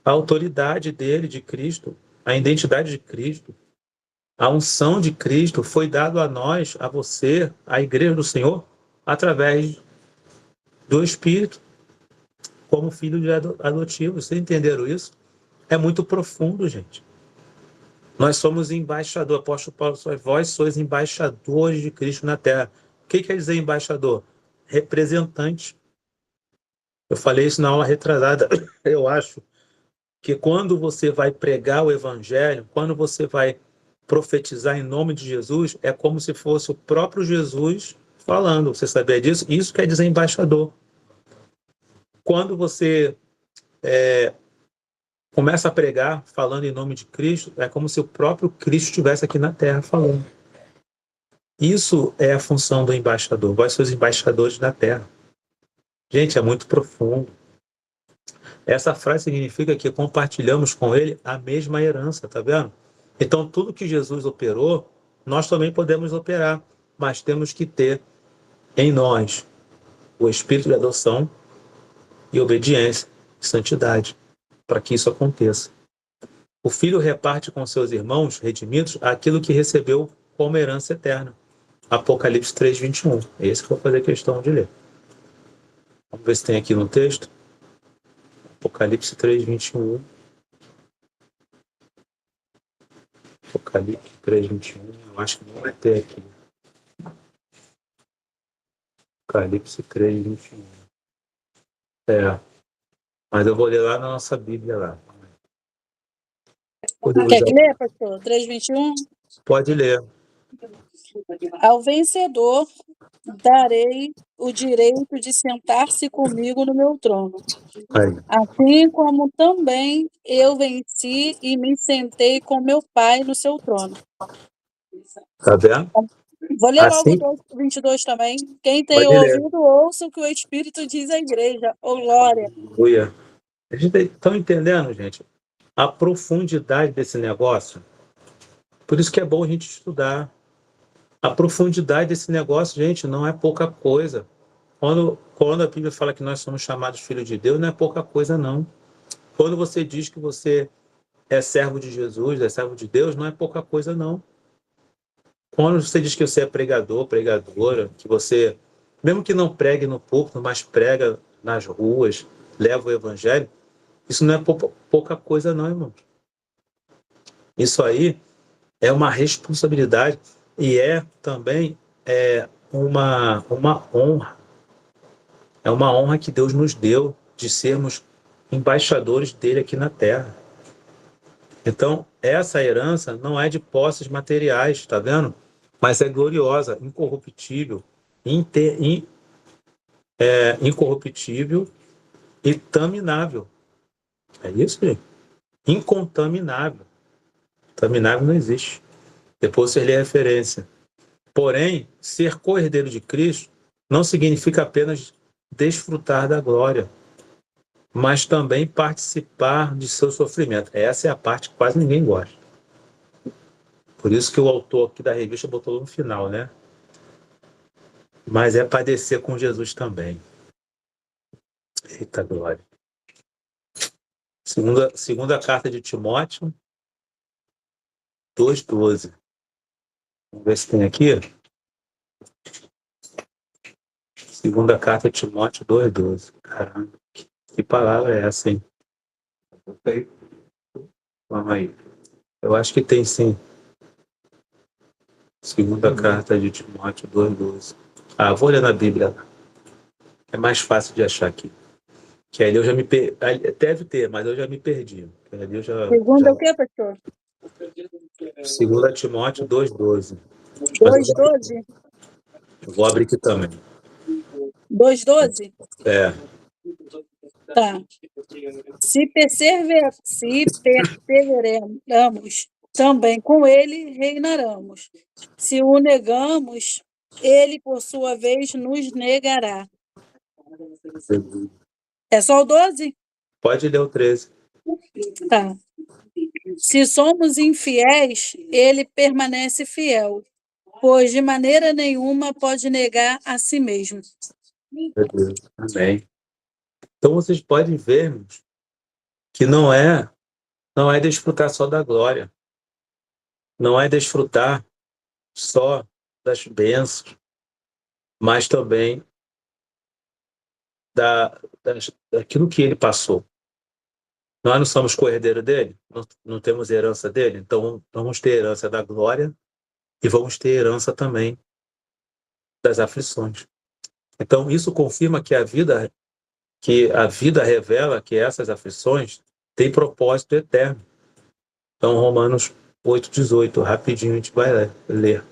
A autoridade dele, de Cristo, a identidade de Cristo, a unção de Cristo foi dado a nós, a você, a igreja do Senhor, através do Espírito, como filho de adotivo. Vocês entenderam isso? É muito profundo, gente. Nós somos embaixadores. Apóstolo Paulo, vós sois embaixadores de Cristo na terra. O que quer dizer embaixador? Representante. Eu falei isso na aula retrasada. Eu acho que quando você vai pregar o evangelho, quando você vai profetizar em nome de Jesus, é como se fosse o próprio Jesus falando. Você sabia disso? Isso quer dizer embaixador. Quando você começa a pregar falando em nome de Cristo, é como se o próprio Cristo estivesse aqui na terra falando. Isso é a função do embaixador. Vós sois embaixadores da terra. Gente, é muito profundo. Essa frase significa que compartilhamos com ele a mesma herança, tá vendo? Então, tudo que Jesus operou, nós também podemos operar, mas temos que ter em nós o espírito de adoção e obediência, santidade, para que isso aconteça. O filho reparte com seus irmãos redimidos aquilo que recebeu como herança eterna. Apocalipse 3, 21. É esse que eu vou fazer questão de ler. Vamos ver se tem aqui no texto. Apocalipse 3, 21. Apocalipse 3, 21. Eu acho que não vai ter aqui. Apocalipse 3, 21. Mas eu vou ler lá na nossa Bíblia lá. Quer que ler, pastor? 3:21? Pode ler. Ao vencedor darei o direito de sentar-se comigo no meu trono. Aí. Assim como também eu venci e me sentei com meu Pai no seu trono. Tá vendo? Vou ler Assim, logo o 22 também. Quem tem pode ler. ouvido, ouça o que o Espírito diz à igreja. Ô, glória! Aleluia. Estão entendendo, gente? A profundidade desse negócio. Por isso que é bom a gente estudar. A profundidade desse negócio, gente, não é pouca coisa. Quando a Bíblia fala que nós somos chamados filhos de Deus, não é pouca coisa, não. Quando você diz que você é servo de Jesus, é servo de Deus, não é pouca coisa, não. Quando você diz que você é pregador, pregadora, que você, mesmo que não pregue no púlpito, mas prega nas ruas, leva o evangelho, isso não é pouca coisa, não, irmão. Isso aí é uma responsabilidade e é também uma honra. É uma honra que Deus nos deu de sermos embaixadores dele aqui na terra. Então, essa herança não é de posses materiais, tá vendo? Mas é gloriosa, incorruptível, incorruptível e taminável. É isso, gente? Incontaminável. Taminável não existe. Depois você lê a referência. Porém, ser co-herdeiro de Cristo não significa apenas desfrutar da glória, mas também participar de seu sofrimento. Essa é a parte que quase ninguém gosta. Por isso que o autor aqui da revista botou no final, né? Mas é padecer com Jesus também. Eita glória. Segunda carta de Timóteo, 2:12. Vamos ver se tem aqui. Segunda carta de Timóteo 2,12. Caramba, que palavra é essa, hein? Vamos aí. Eu acho que tem sim. Segunda carta de Timóteo 2,12. Vou ler na Bíblia. É mais fácil de achar aqui. Que ali eu já me perdi. Deve ter, mas eu já me perdi. Ali eu Segunda o quê, pastor? Segunda Timóteo 2,12. 2,12? Vou abrir aqui também. 2,12? É. Tá. Se perseveramos, também com ele reinaremos. Se o negamos, ele, por sua vez, nos negará. É só o 12? Pode ler o 13. Tá. Se somos infiéis, ele permanece fiel, pois de maneira nenhuma pode negar a si mesmo. Amém. Então vocês podem ver que não é desfrutar só da glória, não é desfrutar só das bênçãos, mas também daquilo que ele passou. Nós não somos co-herdeiro dele, não temos herança dele, então vamos ter herança da glória e vamos ter herança também das aflições. Então isso confirma que a vida revela que essas aflições têm propósito eterno. Então Romanos 8,18, rapidinho a gente vai ler.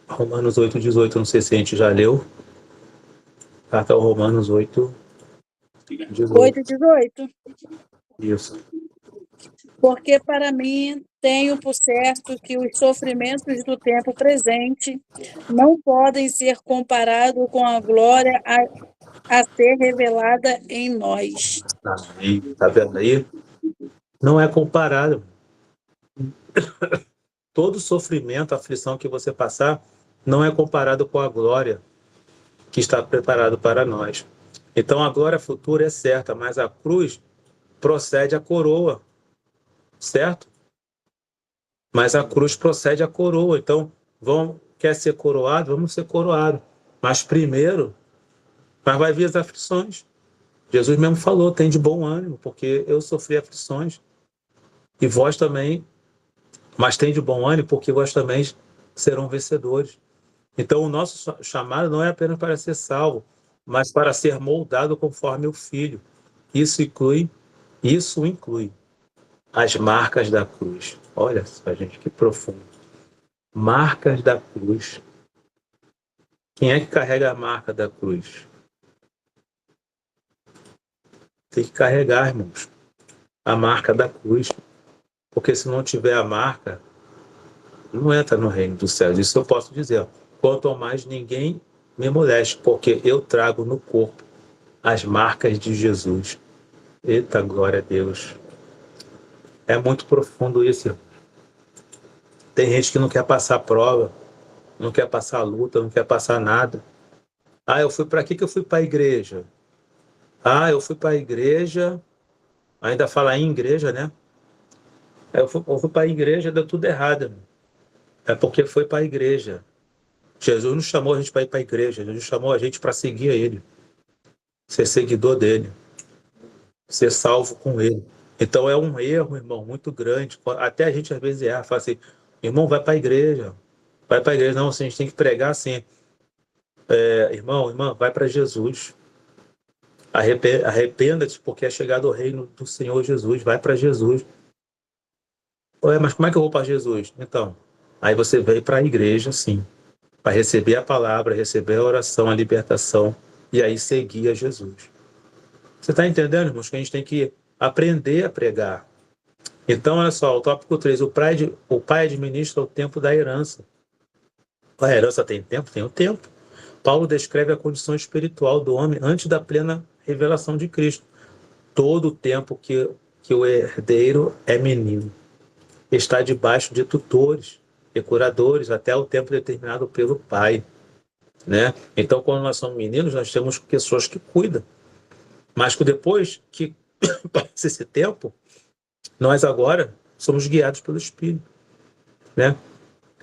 Romanos 8,18, não sei se a gente já leu. Carta ao Romanos 8,18. 8,18. Isso. Porque para mim tenho por certo que os sofrimentos do tempo presente não podem ser comparados com a glória a ser revelada em nós. Tá vendo aí? Não é comparado. Todo sofrimento, aflição que você passar, não é comparado com a glória que está preparado para nós. Então a glória futura é certa, mas a cruz procede a coroa, certo? Mas a cruz procede a coroa. Então, quer ser coroado? Vamos ser coroado. Mas primeiro, vai vir as aflições. Jesus mesmo falou, tem de bom ânimo, porque eu sofri aflições. E vós também, mas tem de bom ânimo, porque vós também serão vencedores. Então, o nosso chamado não é apenas para ser salvo, mas para ser moldado conforme o Filho. Isso inclui as marcas da cruz. Olha só, gente, que profundo. Marcas da cruz. Quem é que carrega a marca da cruz? Tem que carregar, irmãos, a marca da cruz. Porque se não tiver a marca, não entra no reino dos céus. Isso eu posso dizer. Quanto ao mais, ninguém me moleste, porque eu trago no corpo as marcas de Jesus. Eita, glória a Deus. É muito profundo isso, irmão. Tem gente que não quer passar prova, não quer passar luta, não quer passar nada. Eu fui para que eu fui para a igreja? Eu fui para a igreja, ainda falar em igreja, né? Eu fui para a igreja, deu tudo errado, irmão. É porque foi para a igreja. Jesus não chamou a gente para ir para a igreja, Jesus chamou a gente para seguir a Ele, ser seguidor dele, ser salvo com Ele. Então é um erro, irmão, muito grande. Até a gente às vezes erra, fala assim, irmão, vai para a igreja. Vai para a igreja. Não, assim, a gente tem que pregar assim. Irmão, vai para Jesus. Arrependa-te, porque é chegado o reino do Senhor Jesus. Vai para Jesus. Mas como é que eu vou para Jesus? Então, aí você veio para a igreja, sim, para receber a palavra, receber a oração, a libertação, e aí seguir a Jesus. Você está entendendo, irmãos, que a gente tem que aprender a pregar. Então, olha só, o tópico 3, o pai administra o tempo da herança. A herança tem tempo? Tem o tempo. Paulo descreve a condição espiritual do homem antes da plena revelação de Cristo. Todo o tempo que o herdeiro é menino está debaixo de tutores e curadores até o tempo determinado pelo pai, né? Então, quando nós somos meninos, nós temos pessoas que cuidam. Mas depois que passa esse tempo, nós agora somos guiados pelo Espírito, né?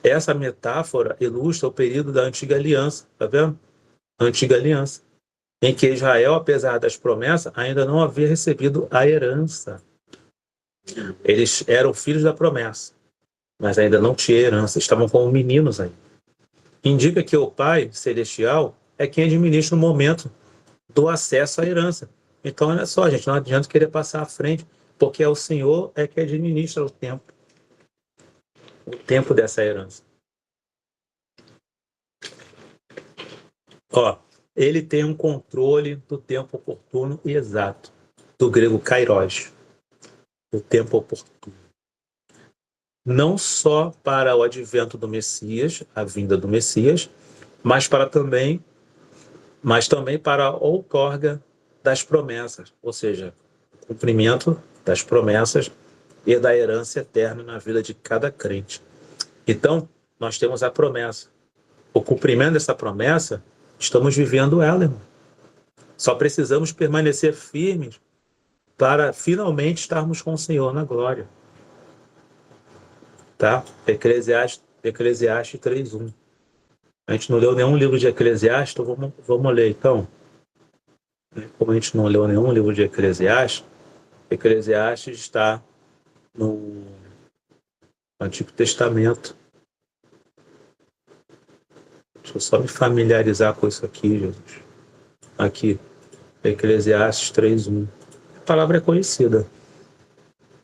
Essa metáfora ilustra o período da antiga aliança, tá vendo? antiga aliança, em que Israel, apesar das promessas, ainda não havia recebido a herança. Eles eram filhos da promessa, mas ainda não tinham herança, estavam como meninos ainda. Indica que o Pai Celestial é quem administra o momento do acesso à herança. Então, olha só, gente, não adianta querer passar à frente, porque é o Senhor é que administra o tempo dessa herança. Ó, ele tem um controle do tempo oportuno e exato, do grego kairos, o tempo oportuno. Não só para o advento do Messias, a vinda do Messias, mas também para a outorga das promessas, ou seja, o cumprimento das promessas e da herança eterna na vida de cada crente. Então, nós temos a promessa. O cumprimento dessa promessa, estamos vivendo ela, irmão. Só precisamos permanecer firmes para finalmente estarmos com o Senhor na glória. Tá? Eclesiastes 3:1. A gente não leu nenhum livro de Eclesiastes, então vamos ler então. Como a gente não leu nenhum livro de Eclesiastes, Eclesiastes está no Antigo Testamento. Deixa eu só me familiarizar com isso aqui, Jesus. Aqui, Eclesiastes 3:1. A palavra é conhecida.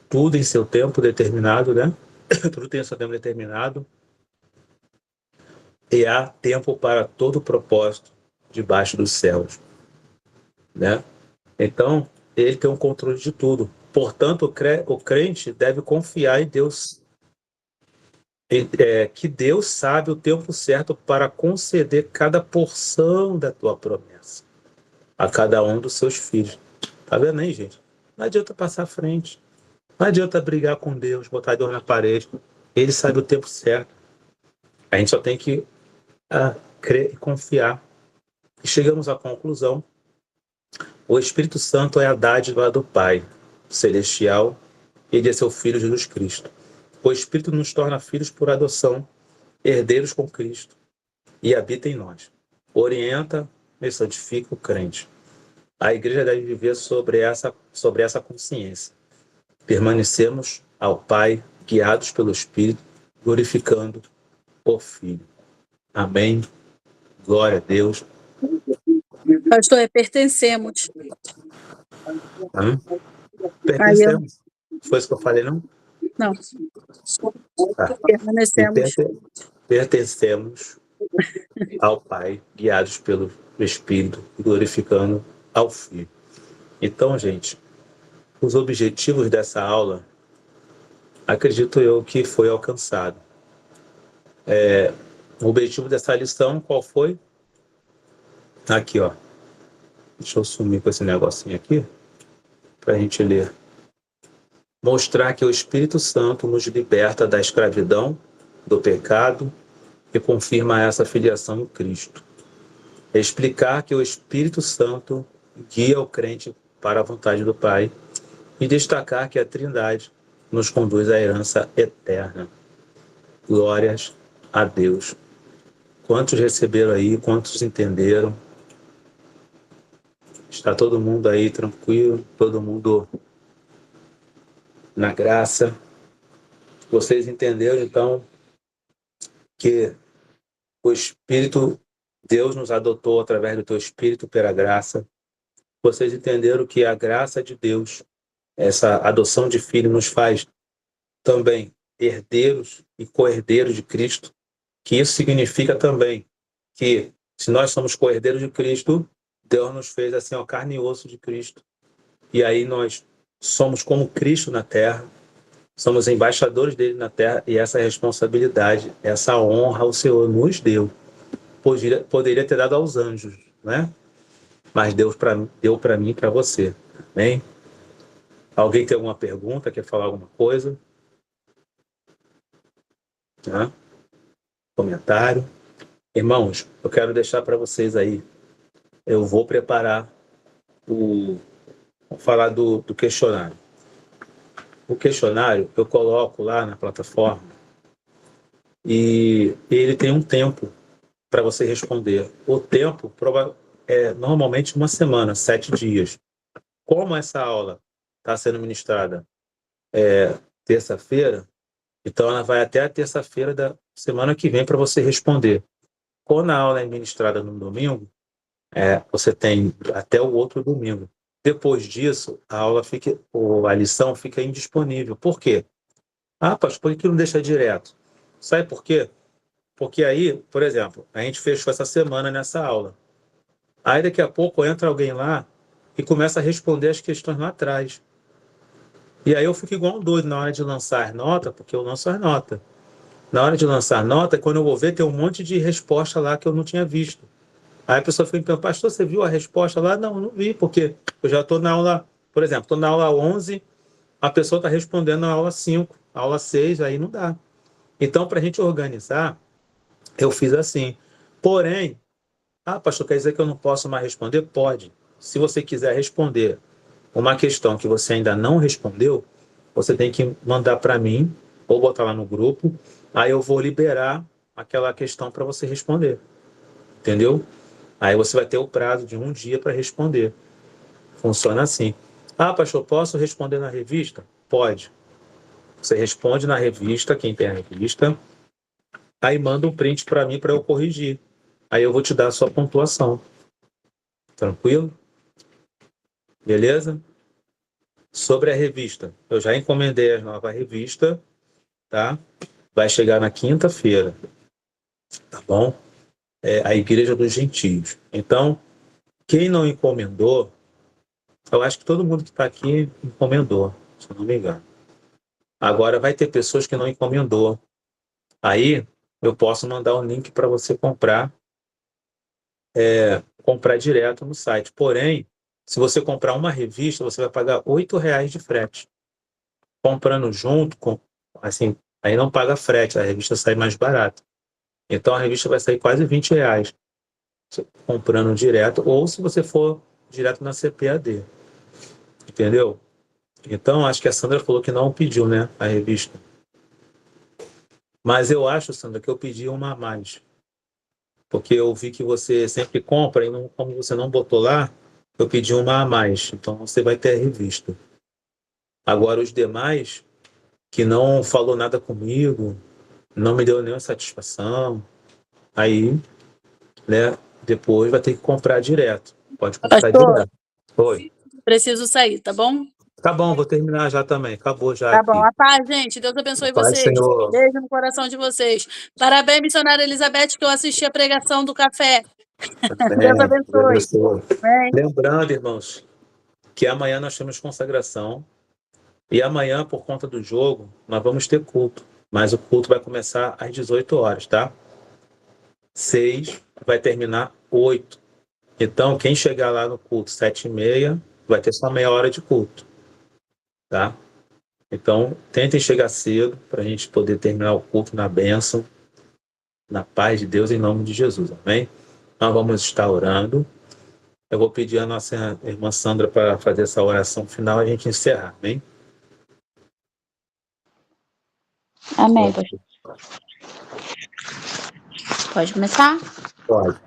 Tudo em seu tempo determinado, né? Tudo tem seu tempo determinado. E há tempo para todo propósito debaixo dos céus, né? Então, ele tem um controle de tudo. Portanto, o crente deve confiar em Deus, que Deus sabe o tempo certo para conceder cada porção da tua promessa a cada um dos seus filhos. Tá vendo aí, gente? Não adianta passar à frente. Não adianta brigar com Deus, botar Deus na parede. Ele sabe o tempo certo. A gente só tem que crer e confiar. E chegamos à conclusão: o Espírito Santo é a dádiva do Pai Celestial e de seu Filho Jesus Cristo. O Espírito nos torna filhos por adoção, herdeiros com Cristo, e habita em nós. Orienta e santifica o crente. A igreja deve viver sobre essa consciência. Permanecemos ao Pai, guiados pelo Espírito, glorificando o Filho. Amém. Glória a Deus. Pastor, pertencemos. Pertencemos. Foi isso que eu falei, não? Não. Tá. Permanecemos. Pertencemos ao Pai, guiados pelo Espírito, glorificando ao Filho. Então, gente, os objetivos dessa aula, acredito eu que foi alcançado. O objetivo dessa lição, qual foi? Aqui, ó. Deixa eu sumir com esse negocinho aqui, para a gente ler. Mostrar que o Espírito Santo nos liberta da escravidão, do pecado, e confirma essa filiação em Cristo. Explicar que o Espírito Santo guia o crente para a vontade do Pai, e destacar que a Trindade nos conduz à herança eterna. Glórias a Deus. Quantos receberam aí? Quantos entenderam? Está todo mundo aí tranquilo? Todo mundo na graça? Vocês entenderam, então, que o Espírito, Deus nos adotou através do teu Espírito pela graça. Vocês entenderam que a graça de Deus, essa adoção de filho, nos faz também herdeiros e co-herdeiros de Cristo, que isso significa também que, se nós somos co-herdeiros de Cristo, Deus nos fez assim, ó, carne e osso de Cristo. E aí nós somos como Cristo na terra, somos embaixadores dele na terra, e essa responsabilidade, essa honra o Senhor nos deu. Poderia ter dado aos anjos, né? Mas Deus deu para mim e para você. Amém? Alguém tem alguma pergunta? Quer falar alguma coisa? Comentário? Irmãos, eu quero deixar para vocês aí. Eu vou preparar vou falar do questionário. O questionário eu coloco lá na plataforma e ele tem um tempo para você responder. O tempo é normalmente uma semana, 7 dias. Como essa aula está sendo ministrada terça-feira, então ela vai até a terça-feira da semana que vem para você responder. Quando a aula é ministrada no domingo, você tem até o outro domingo. Depois disso, a lição fica indisponível. Por quê? Pastor, por que não deixa direto? Sabe por quê? Porque aí, por exemplo, a gente fechou essa semana nessa aula. Aí daqui a pouco entra alguém lá e começa a responder as questões lá atrás. E aí eu fico igual um doido na hora de lançar nota, porque eu lanço as notas. Na hora de lançar nota, quando eu vou ver, tem um monte de resposta lá que eu não tinha visto. Aí a pessoa fica me perguntando, pastor, você viu a resposta lá? Não, não vi, porque eu já estou na aula, por exemplo, estou na aula 11, a pessoa está respondendo na aula 5, aula 6, aí não dá. Então, para a gente organizar, eu fiz assim. Porém, pastor, quer dizer que eu não posso mais responder? Pode. Se você quiser responder uma questão que você ainda não respondeu, você tem que mandar para mim, ou botar lá no grupo, aí eu vou liberar aquela questão para você responder. Entendeu? Aí você vai ter o prazo de 1 dia para responder. Funciona assim. Pastor, posso responder na revista? Pode. Você responde na revista, quem tem a revista, aí manda um print para mim para eu corrigir. Aí eu vou te dar a sua pontuação. Tranquilo? Beleza? Sobre a revista, eu já encomendei a nova revista, tá? Vai chegar na quinta-feira, tá bom? A Igreja dos Gentios. Então, quem não encomendou, eu acho que todo mundo que está aqui encomendou, se eu não me engano. Agora vai ter pessoas que não encomendou. Aí eu posso mandar um link para você comprar direto no site. Porém, se você comprar uma revista, você vai pagar R$8 de frete. Comprando junto, assim, aí não paga frete, a revista sai mais barata. Então a revista vai sair quase R$20 comprando direto, ou se você for direto na CPAD. Entendeu? Então, acho que a Sandra falou que não pediu, né, a revista. Mas eu acho, Sandra, que eu pedi uma a mais. Porque eu vi que você sempre compra, e não, como você não botou lá, eu pedi uma a mais. Então, você vai ter a revista. Agora, os demais, que não falou nada comigo, não me deu nenhuma satisfação, aí, né, depois vai ter que comprar direto. Pode comprar direto. Oi. Preciso sair, tá bom? Tá bom, vou terminar já também. Acabou já Tá aqui. bom. A paz, gente. Deus abençoe vocês. Senhor. Beijo no coração de vocês. Parabéns, missionária Elizabeth, que eu assisti a pregação do café. Deus abençoe. Lembrando, irmãos, que amanhã nós temos consagração. E amanhã, por conta do jogo, nós vamos ter culto. Mas o culto vai começar às 18 horas, tá? 6, vai terminar 8. Então, quem chegar lá no culto 7h30, vai ter só meia hora de culto. Tá? Então, tentem chegar cedo para a gente poder terminar o culto na bênção, na paz de Deus, em nome de Jesus. Amém? Nós vamos estar orando. Eu vou pedir a nossa irmã Sandra para fazer essa oração final e a gente encerrar. Amém? Amém, pastor. Pode começar? Pode.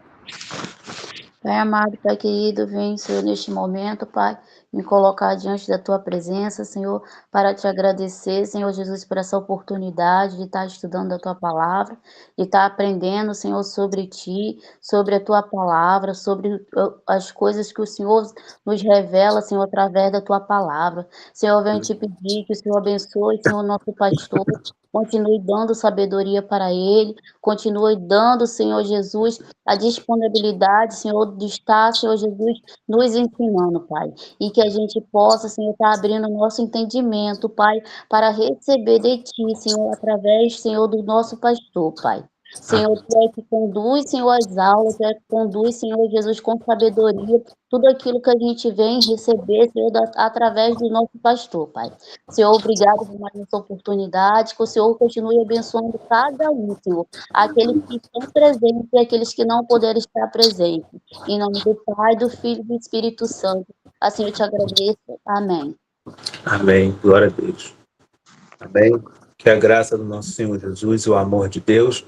Pai amado, Pai querido, vem, Senhor, neste momento, Pai, me colocar diante da Tua presença, Senhor, para te agradecer, Senhor Jesus, por essa oportunidade de estar estudando a Tua palavra, de estar aprendendo, Senhor, sobre Ti, sobre a Tua palavra, sobre as coisas que o Senhor nos revela, Senhor, através da Tua palavra. Senhor, venho te pedir que o Senhor abençoe, Senhor, nosso pastor, continue dando sabedoria para ele, continue dando, Senhor Jesus, a disponibilidade, Senhor, de estar, Senhor Jesus, nos ensinando, Pai. E que a gente possa, Senhor, estar abrindo o nosso entendimento, Pai, para receber de Ti, Senhor, através, Senhor, do nosso pastor, Pai. Senhor, Tu é que conduz, Senhor, as aulas, Tu é que conduz, Senhor Jesus, com sabedoria, tudo aquilo que a gente vem receber, Senhor, através do nosso pastor, Pai. Senhor, obrigado por mais essa oportunidade, que o Senhor continue abençoando cada um, Senhor, aqueles que estão presentes e aqueles que não puderem estar presentes. Em nome do Pai, do Filho e do Espírito Santo. Assim eu te agradeço. Amém. Amém. Glória a Deus. Amém. Que a graça do nosso Senhor Jesus e o amor de Deus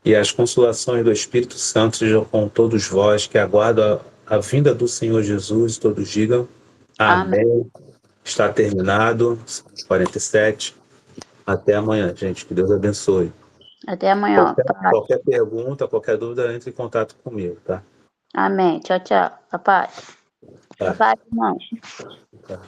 e as consolações do Espírito Santo sejam com todos vós que aguardam a vinda do Senhor Jesus. Todos digam amém. Está terminado. 47. Até amanhã, gente. Que Deus abençoe. Até amanhã. Qualquer pergunta, qualquer dúvida, entre em contato comigo, tá? Amém. Tchau, tchau. A paz. Tá. A paz, irmãos. Tá.